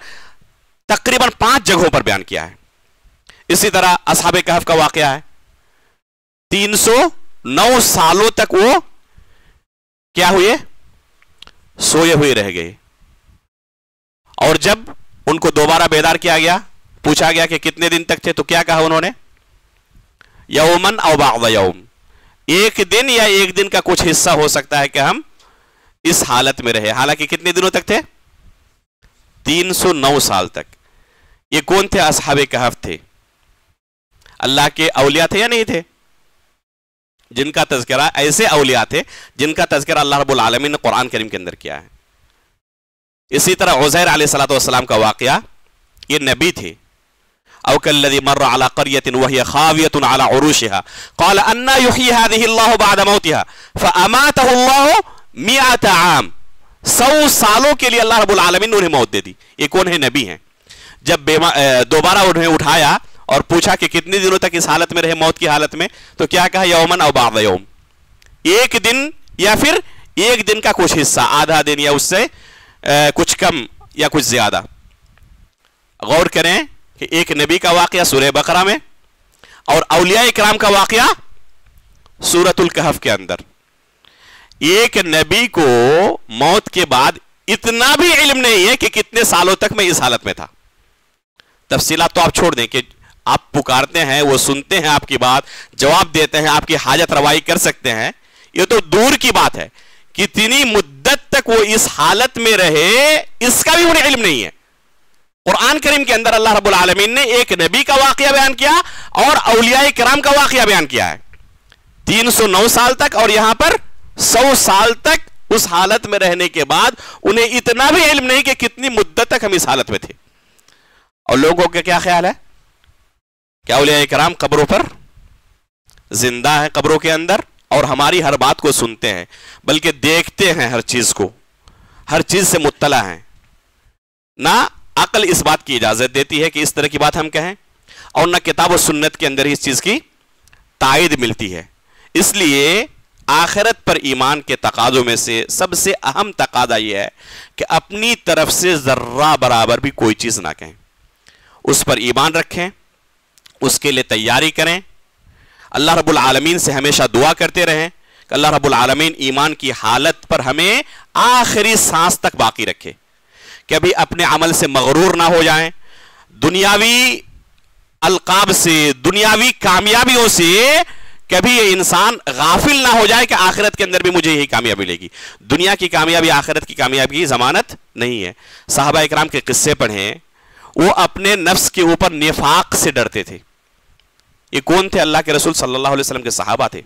तकरीबन 5 जगहों पर बयान किया है। इसी तरह असहाबे कहफ का वाकया है, 309 सालों तक वो क्या हुए, सोए हुए रह गए। और जब उनको दोबारा बेदार किया गया, पूछा गया कि कितने दिन तक थे, तो क्या कहा उन्होंने, यौमन औ बअद यौम, एक दिन या एक दिन का कुछ हिस्सा हो सकता है कि हम इस हालत में रहे। हालांकि कितने दिनों तक थे, 309 साल तक। ये कौन थे, असहाबे कहफ थे, अल्लाह के औलिया थे या नहीं थे? जिनका तज़किरा, ऐसे औलिया थे जिनका तज़किरा अल्लाह रब्बुल आलमीन ने कुरान करीम के अंदर किया है। इसी तरह उज़ैर अलैहिस्सलाम का वाकया, ये नबी थे। औ कल्लज़ी मर्रा अला क़रयतिन वहिय ख़ावियतुन अला उरूशिहा क़ाल अन्ना युह्यी हाज़िहि अल्लाहु बअद मौतिहा फ़अमातहु अल्लाहु मिअत आम, 100 सालों के लिए अल्लाह रब्बुल आलमीन ने उन्हें मौत दे दी। ये कौन है, नबी हैं। जब दोबारा उन्हें उठाया और पूछा कि कितने दिनों तक इस हालत में रहे, मौत की हालत में, तो क्या कहा, यौमन औ बअद यौम, एक दिन या फिर एक दिन का कुछ हिस्सा, आधा दिन या उससे कुछ कम या कुछ ज्यादा। गौर करें कि एक नबी का वाकया सूरह बकरा में और औलिया इकराम का वाकया सूरतुल कहफ के अंदर। एक नबी को मौत के बाद इतना भी इल्म नहीं है कि कितने सालों तक मैं इस हालत में था। तफसीलात तो आप छोड़ दें कि आप पुकारते हैं, वो सुनते हैं आपकी बात, जवाब देते हैं, आपकी हाजत रवाई कर सकते हैं, ये तो दूर की बात है। कितनी मुद्दत तक वो इस हालत में रहे, इसका भी उन्हें इल्म नहीं है। कुरान करीम के अंदर अल्लाह रब्बुल आलमीन ने एक नबी का वाकया बयान किया और औलिया किराम का वाकया बयान किया है, 309 साल तक, और यहां पर 100 साल तक उस हालत में रहने के बाद उन्हें इतना भी इल्म नहीं कि कितनी मुद्दत तक हम इस हालत में थे। और लोगों का क्या ख्याल है, क्या औलिया किराम कब्रों पर زندہ ہیں قبروں کے اندر اور ہماری ہر بات کو سنتے ہیں، بلکہ دیکھتے ہیں ہر چیز کو، ہر چیز سے مطلع ہیں. نہ عقل اس بات کی اجازت دیتی ہے کہ اس طرح کی بات ہم کہیں، اور نہ کتاب و سنت کے اندر اس چیز کی تائید ملتی ہے. اس لیے آخرت پر ایمان کے تقاضوں میں سے سب سے اہم تقاضا یہ ہے کہ اپنی طرف سے ذرہ برابر بھی کوئی چیز نہ کہیں، اس پر ایمان رکھیں، اس کے لیے تیاری کریں. اللہ رب العالمین سے ہمیشہ دعا کرتے رہیں کہ اللہ رب العالمین ایمان کی حالت پر ہمیں آخری سانس تک باقی رکھے، کہ ابھی اپنے عمل سے مغرور نہ ہو جائیں، دنیاوی القاب سے، دنیاوی کامیابیوں سے کبھی یہ انسان غافل نہ ہو جائے کہ آخرت کے اندر بھی مجھے یہی کامیابی ملے گی. دنیا کی کامیابی آخرت کی کامیابی کی ضمانت نہیں ہے. صحابہ اکرام کے قصے پڑھیں، وہ اپنے نفس کے اوپر نفاق سے ڈرتے تھے. یہ کون تھے؟ اللہ کے رسول صلی اللہ علیہ وسلم کے صحابہ تھے.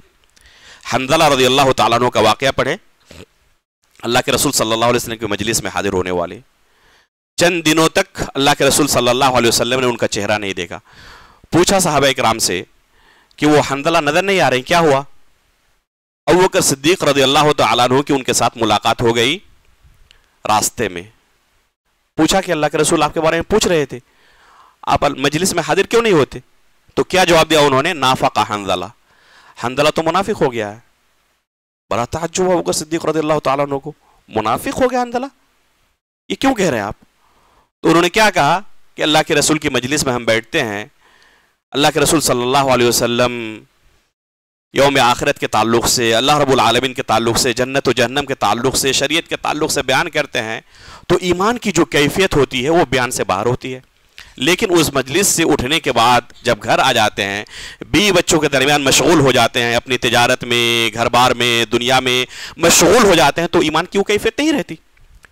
حنظلہ رضی اللہ تعالیٰ عنہ کا واقعہ پڑھیں. اللہ کے رسول صلی اللہ علیہ وسلم کے مجلس میں حاضر ہونے والے، چند دنوں تک اللہ کے رسول صلی اللہ علیہ وسلم نے ان کا چہرہ نہیں دیکھا. پوچھا صحابہ اکرام سے کہ وہ حنظلہ نظر نہیں آ رہے، کیا ہوا؟ ابوبکر صدیق رضی اللہ تعالیٰ عنہ کی ان کے ساتھ ملاقات ہو گئی راستے میں. پوچھا کہ اللہ کے رسول آپ کے بارے میں پوچھ رہے تھے، آپ مجلس میں حاضر کیوں نہیں ہوتے؟ تو کیا جواب دیا انہوں نے؟ نافق حنظلہ، حنظلہ تو منافق ہو گیا ہے. بڑا تعجب ہوا ابوبکر صدیق رضی اللہ تعالیٰ عنہ کو، منافق ہو گیا حنظلہ، یہ کیوں کہہ رہے ہیں آپ؟ تو انہوں نے کیا کہا کہ اللہ کے رسول کی مجلس میں ہم بیٹھتے ہیں، اللہ کے رسول صلی اللہ علیہ وسلم یوم آخرت کے تعلق سے، اللہ رب العالمین کے تعلق سے، جنت و جہنم کے تعلق سے، شریعت کے تعلق سے بیان کرتے ہیں، تو ایمان کی جو کیفیت ہوتی ہے وہ بیان سے باہر ہوتی ہے. لیکن اس مجلس سے اٹھنے کے بعد جب گھر آ جاتے ہیں، بیوی بچوں کے درمیان مشغول ہو جاتے ہیں، اپنی تجارت میں، گھر بار میں، دنیا میں مشغول ہو جاتے ہیں، تو ایمان کی وہ کیفیت نہیں رہتی.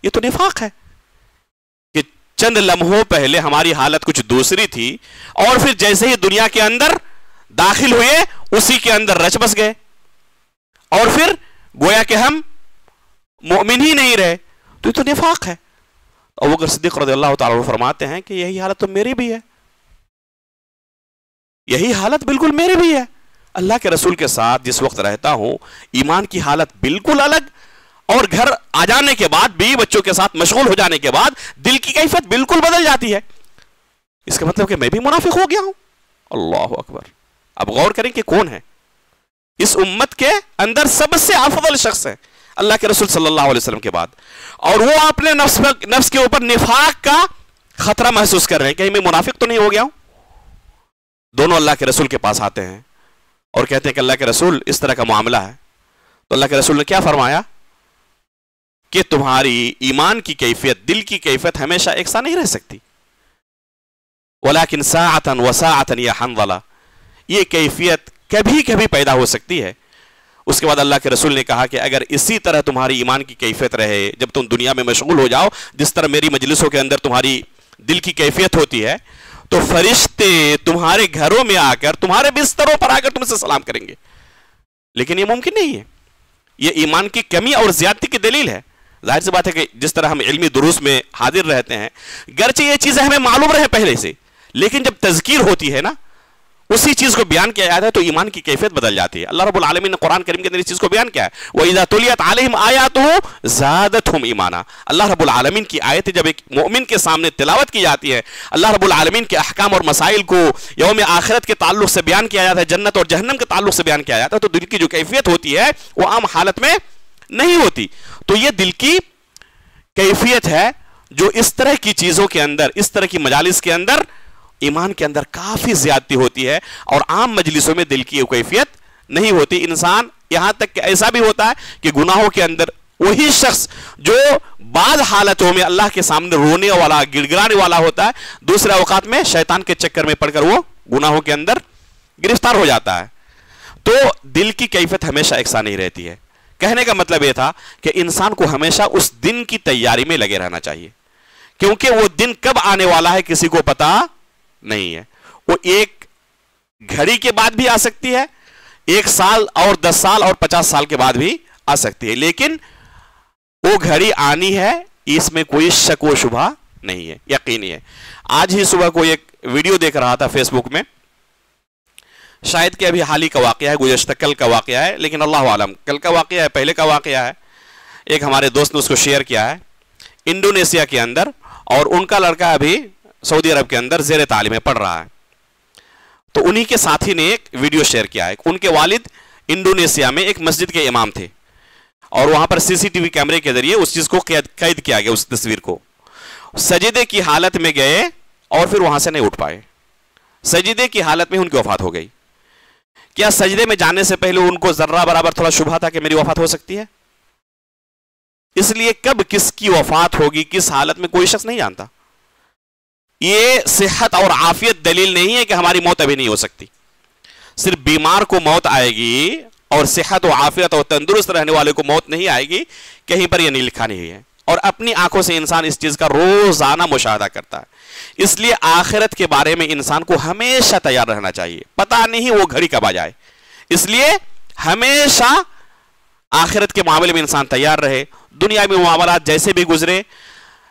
یہ تو نفاق ہے کہ چند لمحوں پہلے ہماری حالت کچھ دوسری تھی، اور پھر جیسے ہی دنیا کے اندر داخل ہوئے اسی کے اندر رچ بس گئے، اور پھر گویا کہ ہم مومن ہی نہیں رہے. تو یہ تو نفاق ہے. ابوبکر صدیق رضی اللہ تعالیٰ عنہ فرماتے ہیں کہ یہی حالت تو میری بھی ہے، یہی حالت بالکل میری بھی ہے. اللہ کے رسول کے ساتھ جس وقت رہتا ہوں ایمان کی حالت بالکل الگ، اور گھر آ جانے کے بعد بیوی بچوں کے ساتھ مشغول ہو جانے کے بعد دل کی کیفیت بالکل بدل جاتی ہے. اس کا مطلب کہ میں بھی منافق ہو گیا ہوں. اللہ اکبر. اب غور کریں کہ کون ہے اس امت کے اندر سب سے افضل شخص ہے اللہ کے رسول صلی اللہ علیہ وسلم کے بعد، اور وہ اپنے نفس کے اوپر نفاق کا خطرہ محسوس کر رہے ہیں، کہیں میں منافق تو نہیں ہو گیا ہوں. دونوں اللہ کے رسول کے پاس آتے ہیں اور کہتے ہیں کہ اللہ کے رسول اس طرح کا معاملہ ہے. تو اللہ کے رسول نے کیا فرمایا کہ تمہاری ایمان کی کیفیت، دل کی کیفیت ہمیشہ ایک سا نہیں رہ سکتی. ولیکن ساعتاً وساعتاً یا حنظلہ، یہ کیفیت کبھی کبھی پیدا ہو سکتی ہے. اس کے بعد اللہ کے رسول نے کہا کہ اگر اسی طرح تمہاری ایمان کی کیفیت رہے جب تم دنیا میں مشغول ہو جاؤ، جس طرح میری مجلسوں کے اندر تمہاری دل کی کیفیت ہوتی ہے، تو فرشتے تمہارے گھروں میں آ کر، تمہارے بستروں پر آ کر تم سے سلام کریں گے. لیکن یہ ممکن نہیں ہے. یہ ایمان کی کمی اور زیادتی کی دلیل ہے. ظاہر سی بات ہے کہ جس طرح ہم علمی دروس میں حاضر رہتے ہیں، گرچہ یہ چیزیں ہمیں معلوم رہے پہلے سے، لیکن جب تذکیر ہوتی ہے نا، اسی چیز کو بیان کیا جاتا ہے، تو ایمان کی کیفیت بدل جاتی ہے. اللہ رب العالمین نے قرآن کریم کے اندر اس چیز کو بیان کیا ہے، وَإِذَا تُلِيَتْ عَلَيْهِمْ آيَاتُهُ زَادَتْهُمْ ایمانا. اللہ رب العالمین کی آیتیں جب ایک مومن کے سامنے تلاوت کی جاتی ہے، اللہ رب العالمین کے احکام اور مسائل کو یوم آخرت کے تعلق سے بیان کیا جاتا ہے، جنت اور جہنم کے تعلق سے بیان کیا جاتا ہے، تو دل کی جو کیفیت ہوتی ہے وہ عام حالت میں نہیں ہوتی. تو یہ دل کی کیفیت ہے جو اس طرح کی چیزوں کے اندر، اس طرح کی مجالس کے اندر ایمان کے اندر کافی زیادتی ہوتی ہے، اور عام مجلسوں میں دل کی کیفیت نہیں ہوتی. انسان یہاں تک کہ ایسا بھی ہوتا ہے کہ گناہوں کے اندر وہی شخص جو بعض حالتوں میں اللہ کے سامنے رونے والا، گڑ گڑانے والا ہوتا ہے، دوسرے اوقات میں شیطان کے چکر میں پڑ کر وہ گناہوں کے اندر گرفتار ہو جاتا ہے. تو دل کی کیفیت ہمیشہ یکساں نہیں رہتی ہے. کہنے کا مطلب یہ تھا کہ انسان کو ہمیشہ اس دن کی تیاری میں لگے رہنا چاہیے، کیونکہ وہ دن کب آنے والا ہے کسی کو پتا نہیں ہے. وہ ایک گھڑی کے بعد بھی آ سکتی ہے، 1 سال اور 10 سال اور 50 سال کے بعد بھی آ سکتی ہے، لیکن وہ گھڑی آنی ہے، اس میں کوئی شک و شبہ نہیں ہے، یقینی ہے. آج ہی صبح کوئی ایک ویڈیو دیکھ رہا تھا فیس بک میں، شاید کہ ابھی حال ہی کا واقعہ ہے، گزشتہ کل کا واقعہ ہے، لیکن اللہ عالم کل کا واقعہ ہے پہلے کا واقعہ ہے. ایک ہمارے دوست نے اس کو شیئر کیا ہے انڈونیشیا کے اندر، اور ان کا لڑکا ابھی سعودی عرب کے اندر زیر تعلیم میں پڑھ رہا ہے. تو انہی کے ساتھی نے ایک ویڈیو شیئر کیا ہے. ان کے والد انڈونیشیا میں ایک مسجد کے امام تھے، اور وہاں پر سی سی ٹی وی کیمرے کے ذریعے اس چیز کو قید کیا گیا. اس تصویر کو سجدے کی حالت میں گئے اور پھر وہاں سے نہیں اٹھ پائے. سجدے کی حالت میں ان کی وفات ہو گئی. کیا سجدے میں جانے سے پہلے ان کو ذرہ برابر تھوڑا شبہ تھا کہ میری وفات ہو سکتی ہے؟ اس لیے کب کس کی وفات ہوگی کس حالت میں کوئی شخص نہیں جانتا. یہ صحت اور عافیت دلیل نہیں ہے کہ ہماری موت ابھی نہیں ہو سکتی. صرف بیمار کو موت آئے گی اور صحت و عافیت اور تندرست رہنے والے کو موت نہیں آئے گی، کہیں پر یہ نہیں لکھا نہیں ہے. اور اپنی آنکھوں سے انسان اس چیز کا روزانہ مشاہدہ کرتا ہے. اس لیے آخرت کے بارے میں انسان کو ہمیشہ تیار رہنا چاہیے. پتہ نہیں وہ گھڑی کب آ جائے، اس لیے ہمیشہ آخرت کے معاملے میں انسان تیار رہے. دنیا میں معاملات جیسے بھی گزرے،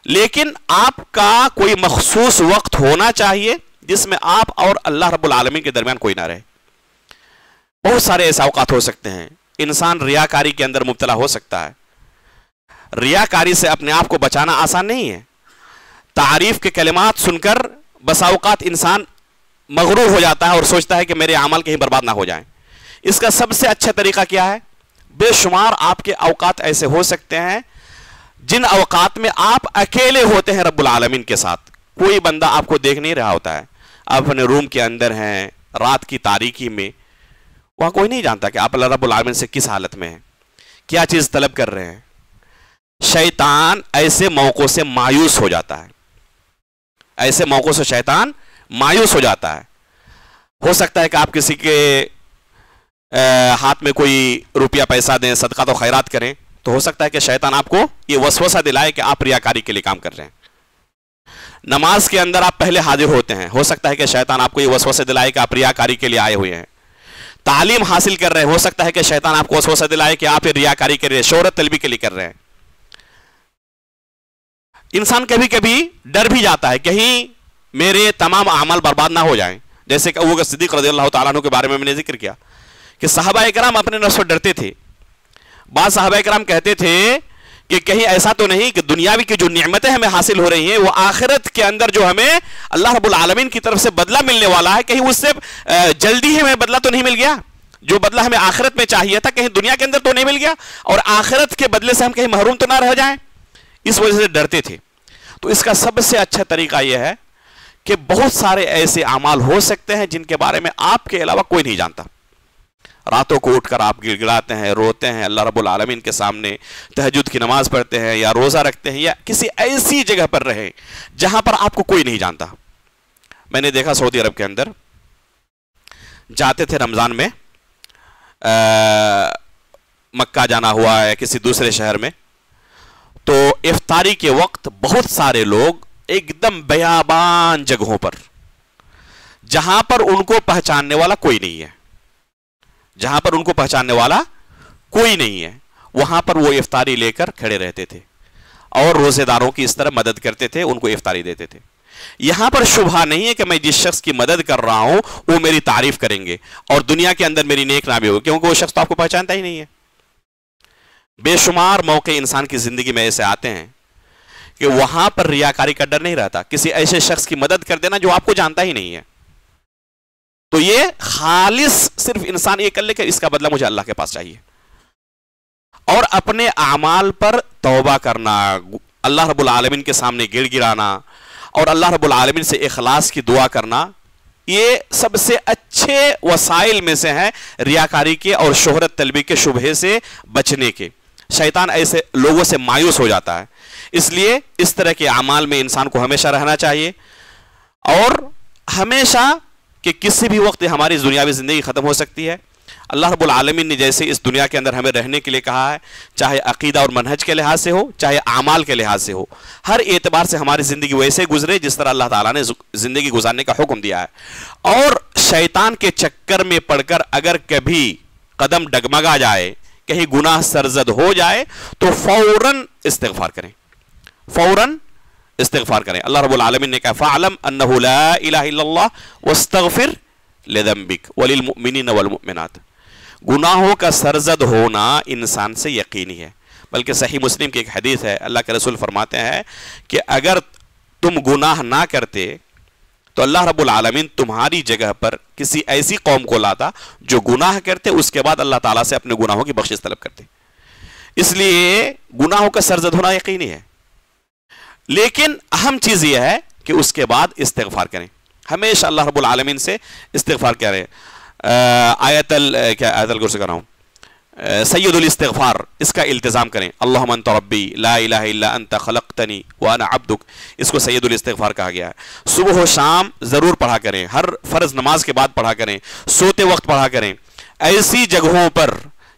لیکن آپ کا کوئی مخصوص وقت ہونا چاہیے جس میں آپ اور اللہ رب العالمین کے درمیان کوئی نہ رہے. بہت سارے ایسے اوقات ہو سکتے ہیں. انسان ریاکاری کے اندر مبتلا ہو سکتا ہے. ریاکاری سے اپنے آپ کو بچانا آسان نہیں ہے. تعریف کے کلمات سن کر بسا اوقات انسان مغرور ہو جاتا ہے اور سوچتا ہے کہ میرے اعمال کہیں برباد نہ ہو جائیں. اس کا سب سے اچھا طریقہ کیا ہے؟ بے شمار آپ کے اوقات ایسے ہو سکتے ہیں جن اوقات میں آپ اکیلے ہوتے ہیں رب العالمین کے ساتھ. کوئی بندہ آپ کو دیکھ نہیں رہا ہوتا ہے. آپ اپنے روم کے اندر ہیں رات کی تاریکی میں، وہاں کوئی نہیں جانتا کہ آپ اللہ رب العالمین سے کس حالت میں ہیں، کیا چیز طلب کر رہے ہیں. شیطان ایسے موقعوں سے مایوس ہو جاتا ہے. ایسے موقعوں سے شیطان مایوس ہو جاتا ہے. ہو سکتا ہے کہ آپ کسی کے ہاتھ میں کوئی روپیہ پیسہ دیں، صدقات و خیرات کریں، تو ہو سکتا ہے کہ شیطان آپ کو یہ وسوسہ دلائے کہ آپ ریاکاری کے لیے کام کر رہے ہیں. نماز کے اندر آپ پہلے حاضر ہوتے ہیں، ہو سکتا ہے کہ شیطان آپ کو یہ وسوسہ دلائے کہ آپ ریاکاری کے لیے آئے ہوئے ہیں. تعلیم حاصل کر رہے ہیں، ہو سکتا ہے کہ شیطان آپ کو وسوسہ دلائے کہ آپ ریاکاری کے لیے، شہرت طلبی کے لیے کر رہے ہیں. انسان کبھی کبھی ڈر بھی جاتا ہے کہیں میرے تمام اعمال برباد نہ ہو جائیں. جیسے کہ ابو بکر صدیق رضی اللہ تعالیٰ عنہ کے بارے میں نے ذکر کیا کہ صحابہ اکرام اپنے نفس سے ڈرتے تھے. بعض صحابہ اکرام کہتے تھے کہ کہیں ایسا تو نہیں کہ دنیاوی کی جو نعمتیں ہمیں حاصل ہو رہی ہیں وہ آخرت کے اندر جو ہمیں اللہ رب العالمین کی طرف سے بدلہ ملنے والا ہے، کہیں اس سے جلدی ہی ہمیں بدلہ تو نہیں مل گیا؟ جو بدلہ ہمیں آخرت میں چاہیے تھا کہیں دنیا کے اندر تو نہیں مل گیا؟ اور آخرت کے بدلے سے ہم کہیں محروم تو نہ رہ جائیں؟ اس وجہ سے ڈرتے تھے. تو اس کا سب سے اچھا طریقہ یہ ہے کہ بہت سارے ایسے اعمال ہو سکتے ہیں جن کے بارے میں آپ کے علاوہ کوئی نہیں جانتا. راتوں کو اٹھ کر آپ گڑ گڑاتے ہیں، روتے ہیں اللہ رب العالمین کے سامنے، تہجد کی نماز پڑھتے ہیں یا روزہ رکھتے ہیں، یا کسی ایسی جگہ پر رہیں جہاں پر آپ کو کوئی نہیں جانتا. میں نے دیکھا سعودی عرب کے اندر جاتے تھے رمضان میں، مکہ جانا ہوا ہے کسی دوسرے شہر میں، تو افطاری کے وقت بہت سارے لوگ ایک دم بیابان جگہوں پر، جہاں پر ان کو پہچاننے والا کوئی نہیں ہے، جہاں پر ان کو پہچاننے والا کوئی نہیں ہے، وہاں پر وہ افطاری لے کر کھڑے رہتے تھے اور روزے داروں کی اس طرح مدد کرتے تھے، ان کو افطاری دیتے تھے. یہاں پر شبہ نہیں ہے کہ میں جس شخص کی مدد کر رہا ہوں وہ میری تعریف کریں گے اور دنیا کے اندر میری نیک نامی ہوگی، کیونکہ وہ شخص تو آپ کو پہچانتا ہی نہیں ہے. بے شمار موقع انسان کی زندگی میں ایسے آتے ہیں کہ وہاں پر ریاکاری کا ڈر نہیں رہتا. کسی ایسے شخص کی مدد کر دینا جو آپ کو جانتا ہی نہیں ہے، تو یہ خالص صرف انسان یہ کر لے کہ اس کا بدلہ مجھے اللہ کے پاس چاہیے، اور اپنے اعمال پر توبہ کرنا، اللہ رب العالمین کے سامنے گڑ گڑانا اور اللہ رب العالمین سے اخلاص کی دعا کرنا، یہ سب سے اچھے وسائل میں سے ہیں ریاکاری کے اور شہرت طلبی کے شبہے سے بچنے کے. شیطان ایسے لوگوں سے مایوس ہو جاتا ہے. اس لیے اس طرح کے اعمال میں انسان کو ہمیشہ رہنا چاہیے، اور ہمیشہ کہ کسی بھی وقت ہماری دنیاوی زندگی ختم ہو سکتی ہے. اللہ رب العالمین نے جیسے اس دنیا کے اندر ہمیں رہنے کے لیے کہا ہے، چاہے عقیدہ اور منہج کے لحاظ سے ہو، چاہے اعمال کے لحاظ سے ہو، ہر اعتبار سے ہماری زندگی ویسے گزرے جس طرح اللہ تعالیٰ نے زندگی گزارنے کا حکم دیا ہے. اور شیطان کے چکر میں پڑ کر اگر کبھی قدم ڈگمگا جائے، کہیں گناہ سرزد ہو جائے، تو فوراً استغفار کریں، فوراً استغفار کریں. اللہ رب العالمین نے کہا فَعْلَمْ أَنَّهُ لَا إِلَهَ إِلَّا اللَّهُ وَاسْتَغْفِرْ लिज़ंबिक वलिलमुमिनीन वलमुमिनात। गुनाहों का सरजद होना इंसान से यकीनी है। बल्कि सही मुस्लिम की एक हदीस है, अल्लाह के रसूल फरमाते हैं कि अगर तुम गुनाह ना करते तो अल्लाह रब्बुल आलमीन तुम्हारी जगह पर किसी ऐसी कौम को लाता जो गुनाह करते, उसके बाद अल्लाह ताला से अपने गुनाहों की बख्शिश तलब करते। इसलिए गुनाहों का सरजद होना यकीनी है, लेकिन अहम चीज यह है कि उसके बाद इस्तिगफार करें, हमेशा अल्लाह रब्बुल आलमीन से इस्तिगफार करें। आयतल कुर्सी कर रहा हूं, सय्यदुल इस्तिगफार, इसका इल्तिजाम करें। अल्लाहुम्मा अंत रब्बी ला इलाहा इल्ला अंत खलक़तनी व अना अब्दुक, इसको सय्यदुल इस्तिगफार कहा गया है। सुबह और शाम जरूर पढ़ा करें, हर फर्ज नमाज के बाद पढ़ा करें, सोते वक्त पढ़ा करें। ऐसी जगहों पर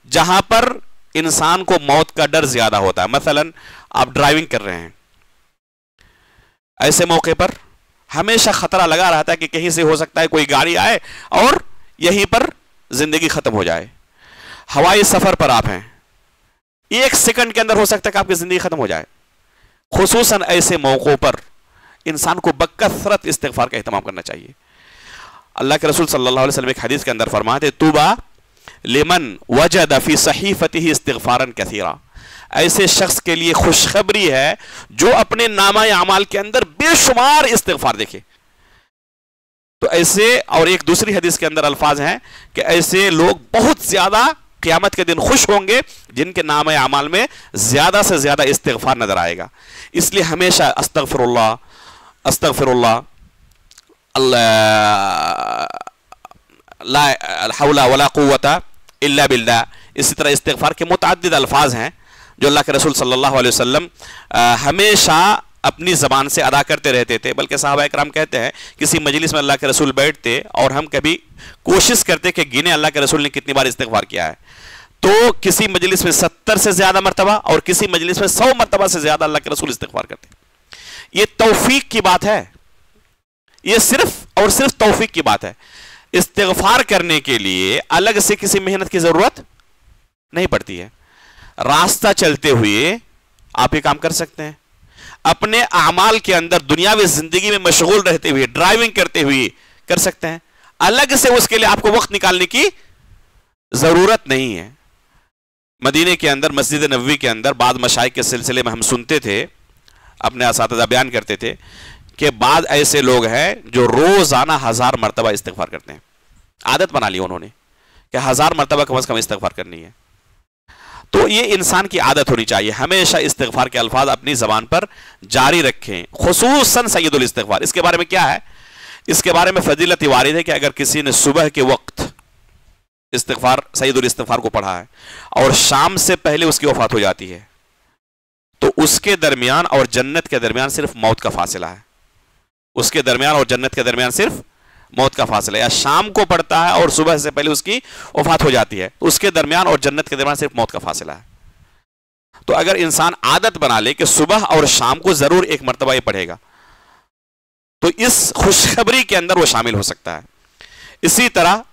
जहां पर इंसान को मौत का डर ज्यादा होता है, मसलन आप ड्राइविंग कर रहे हैं, ऐसे मौके पर हमेशा खतरा लगा रहता है कि कहीं से हो सकता है कोई गाड़ी आए और यहीं पर जिंदगी खत्म हो जाए। हवाई सफर पर आप हैं, 1 सेकंड के अंदर हो सकता है कि आपकी जिंदगी खत्म हो जाए। खुसूसन ऐसे मौकों पर इंसान को बकसरत इस्तिगफार का एहतमाम करना चाहिए। अल्लाह के रसूल सल्लल्लाहु अलैहि वसल्लम एक हदीस के अंदर फरमाते, तूबा लिमन वजद फी सहीफतिही इस्तिगफारन कसीरा, ऐसे शख्स के लिए खुशखबरी है जो अपने नामा अमाल के अंदर बेशुमार इस्तिगफार देखे। तो ऐसे, और एक दूसरी हदीस के अंदर अल्फाज हैं कि ऐसे लोग बहुत ज्यादा क़यामत के दिन खुश होंगे जिनके नाम अमाल में ज्यादा से ज्यादा इस्तिगफार नजर आएगा। इसलिए हमेशा अस्तगफिरुल्लाह अस्तगफिरुल्लाह ला हौला वला कुव्वता इल्ला बिल्लाह, इसी तरह इस्तिगफार के मुतअद्दिद अल्फाज हैं जो अल्लाह के रसूल सल्लल्लाहु अलैहि वसल्लम हमेशा अपनी ज़बान से अदा करते रहते थे। बल्कि साहबा इकराम कहते हैं किसी मजलिस में अल्लाह के रसूल बैठते और हम कभी कोशिश करते कि गिने अल्लाह के रसूल ने कितनी बार इस्तिगफार किया है, तो किसी मजलिस में 70 से ज्यादा मरतबा और किसी मजलिस में 100 मरतबा से ज्यादा अल्लाह के रसूल इस्तिगफार करते। ये तौफीक की बात है, ये सिर्फ और सिर्फ तौफीक की बात है। इस्तिगफार करने के लिए अलग से किसी मेहनत की जरूरत नहीं पड़ती है। रास्ता चलते हुए आप ये काम कर सकते हैं, अपने अमाल के अंदर दुनियावी जिंदगी में मशगूल रहते हुए ड्राइविंग करते हुए कर सकते हैं। अलग से उसके लिए आपको वक्त निकालने की जरूरत नहीं है। मदीने के अंदर मस्जिद नबवी के अंदर बाद मशाइख के सिलसिले में हम सुनते थे, अपने असातिज़ा बयान करते थे कि बाद ऐसे लोग हैं जो रोजाना 1000 मरतबा इस्तिगफार करते हैं। आदत बना ली उन्होंने कि 1000 मरतबा कम से कम इस्तिगफार करनी है। तो ये इंसान की आदत होनी चाहिए, हमेशा इस्तिगफार के अल्फाज अपनी जबान पर जारी रखें, खुसूसन सय्यदुल इस्तिगफार। इसके बारे में क्या है, इसके बारे में फजीलत वारिद है कि अगर किसी ने सुबह के वक्त इस्तिगफार सय्यदुल इस्तिगफार को पढ़ा है और शाम से पहले उसकी वफात हो जाती है, तो उसके दरमियान और जन्नत के दरमियान सिर्फ मौत का फासला है। उसके दरमियान और जन्नत के दरमियान सिर्फ मौत का फासला है। या शाम को पढ़ता है और सुबह से पहले उसकी वफात हो जाती है, तो उसके दरमियान और जन्नत के दरमियान सिर्फ मौत का फासला है। तो अगर इंसान आदत बना ले कि सुबह और शाम को जरूर 1 मरतबा ये पढ़ेगा, तो इस खुशखबरी के अंदर वो शामिल हो सकता है। इसी तरह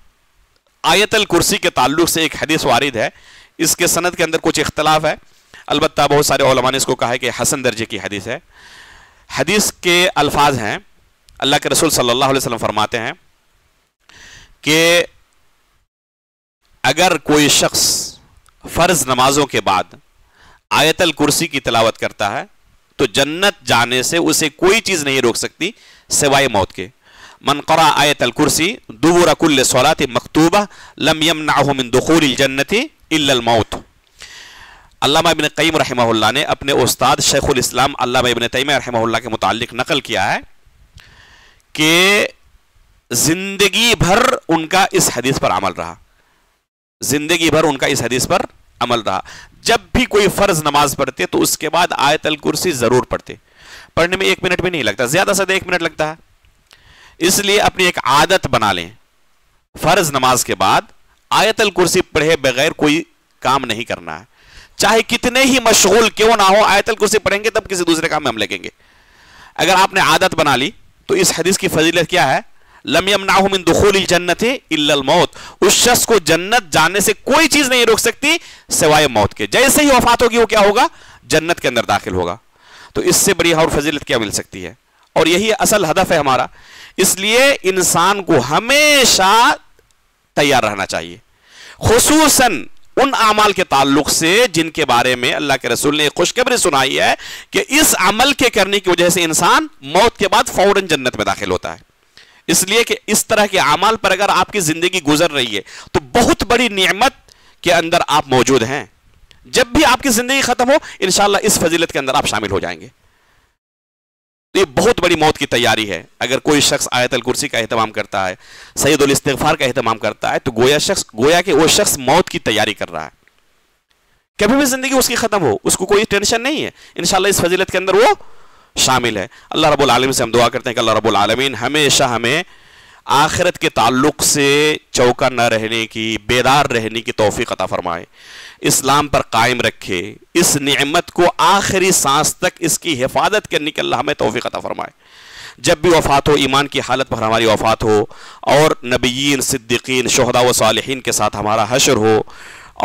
आयतल कुर्सी के ताल्लुक से एक हदीस वारिद है, इसके सनद के अंदर कुछ इख्तलाफ है, अलबत्ता बहुत सारे उलमा ने इसको कहा है कि हसन दर्जे की हदीस है। हदीस के अल्फाज हैं, अल्लाह के रसूल सल्लल्लाहु अलैहि वसल्लम फरमाते हैं कि अगर कोई शख्स फर्ज नमाजों के बाद आयतल कुर्सी की तिलावत करता है तो जन्नत जाने से उसे कोई चीज नहीं रोक सकती सिवाय मौत के। मन क़रा आयतल कुर्सी दुबुर कुल्ल सलाति मक्तूबा लम यमनअहु मिन दुखूलिल जन्नति इल्लल मौत। अल्लामा इब्न क़य्यिम रहमहुल्लाह ने अपने उस्ताद शेखुल इस्लाम अल्लामा इब्न तैमिया रहमहुल्लाह के मुताल्लिक नकल किया है कि जिंदगी भर उनका इस हदीस पर अमल रहा, जिंदगी भर उनका इस हदीस पर अमल रहा। जब भी कोई फर्ज नमाज पढ़ते तो उसके बाद आयतल कुर्सी जरूर पढ़ते। पढ़ने में 1 मिनट भी नहीं लगता, ज्यादा से ज्यादा 1 मिनट लगता है। इसलिए अपनी एक आदत बना लें, फर्ज नमाज के बाद आयतल कुर्सी पढ़े बगैर कोई काम नहीं करना है। चाहे कितने ही मशगूल क्यों ना हो, आयतल कुर्सी पढ़ेंगे तब किसी दूसरे काम में हम लगेंगे। अगर आपने आदत बना ली तो इस हदीस की फजीलत क्या है, लम यमनअहु मिन दुखूलिल जन्नति इल्लल मौत, उस शख्स को जन्नत जाने से कोई चीज नहीं रोक सकती सिवाय मौत के। जैसे ही वफात होगी वो क्या होगा, जन्नत के अंदर दाखिल होगा। तो इससे बड़ी और फजीलत क्या मिल सकती है। और यही असल हदफ है हमारा। اس لیے انسان کو ہمیشہ تیار رہنا چاہیے، خصوصاً ان اعمال کے تعلق سے جن کے بارے میں اللہ کے رسول نے خوشخبری سنائی ہے کہ اس عمل کے کرنے کی وجہ سے انسان موت کے بعد فوراً جنت میں داخل ہوتا ہے۔ اس لیے کہ اس طرح کے اعمال پر اگر آپ کی زندگی گزر رہی ہے تو بہت بڑی نعمت کے اندر آپ موجود ہیں۔ جب بھی آپ کی زندگی ختم ہو انشاءاللہ اس فضیلت کے اندر آپ شامل ہو جائیں گے۔ یہ بہت بڑی موت کی تیاری ہے۔ اگر کوئی شخص آیت الکرسی کا اہتمام کرتا ہے، سید الاستغفار کا اہتمام کرتا ہے، تو گویا کہ وہ شخص موت کی تیاری کر رہا ہے۔ کبھی بھی زندگی اس کی ختم ہو، اس کو کوئی ٹینشن نہیں ہے، انشاءاللہ اس فضیلت کے اندر وہ شامل ہے۔ اللہ رب العالمین سے ہم دعا کرتے ہیں کہ اللہ رب العالمین ہمیشہ ہمیں آخرت کے تعلق سے چوکا نہ رہنے کی، بیدار رہنے کی توفیق عطا فرمائے، اسلام پر قائم رکھے، اس نعمت کو آخری سانس تک اس کی حفاظت کرنے کی اللہ ہمیں توفیق عطا فرمائے۔ جب بھی وفات ہو ایمان کی حالت پر ہماری وفات ہو، اور نبیین، صدیقین، شہداء و صالحین کے ساتھ ہمارا حشر ہو،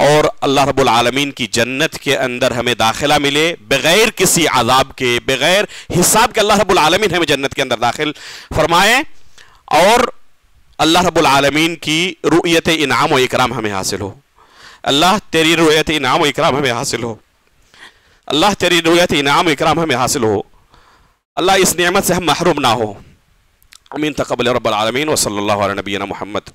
اور اللہ رب العالمین کی جنت کے اندر ہمیں داخلہ ملے بغیر کسی عذاب کے، بغیر حساب کے۔ اللہ رب العالمین ہمیں جنت کے اندر داخل فرمائے، اور اللہ رب العالمین کی رؤیت انعام و اکرام ہمیں حاصل ہو۔ اللہ تیری رؤیت انعام و اکرام ہمیں حاصل ہو، اللہ تیری رؤیت انعام و اکرام ہمیں حاصل ہو، اللہ اس نعمت سے ہم محروم نہ ہو۔ امین تقبل رب العالمین، وصلی اللہ علی نبینا محمد۔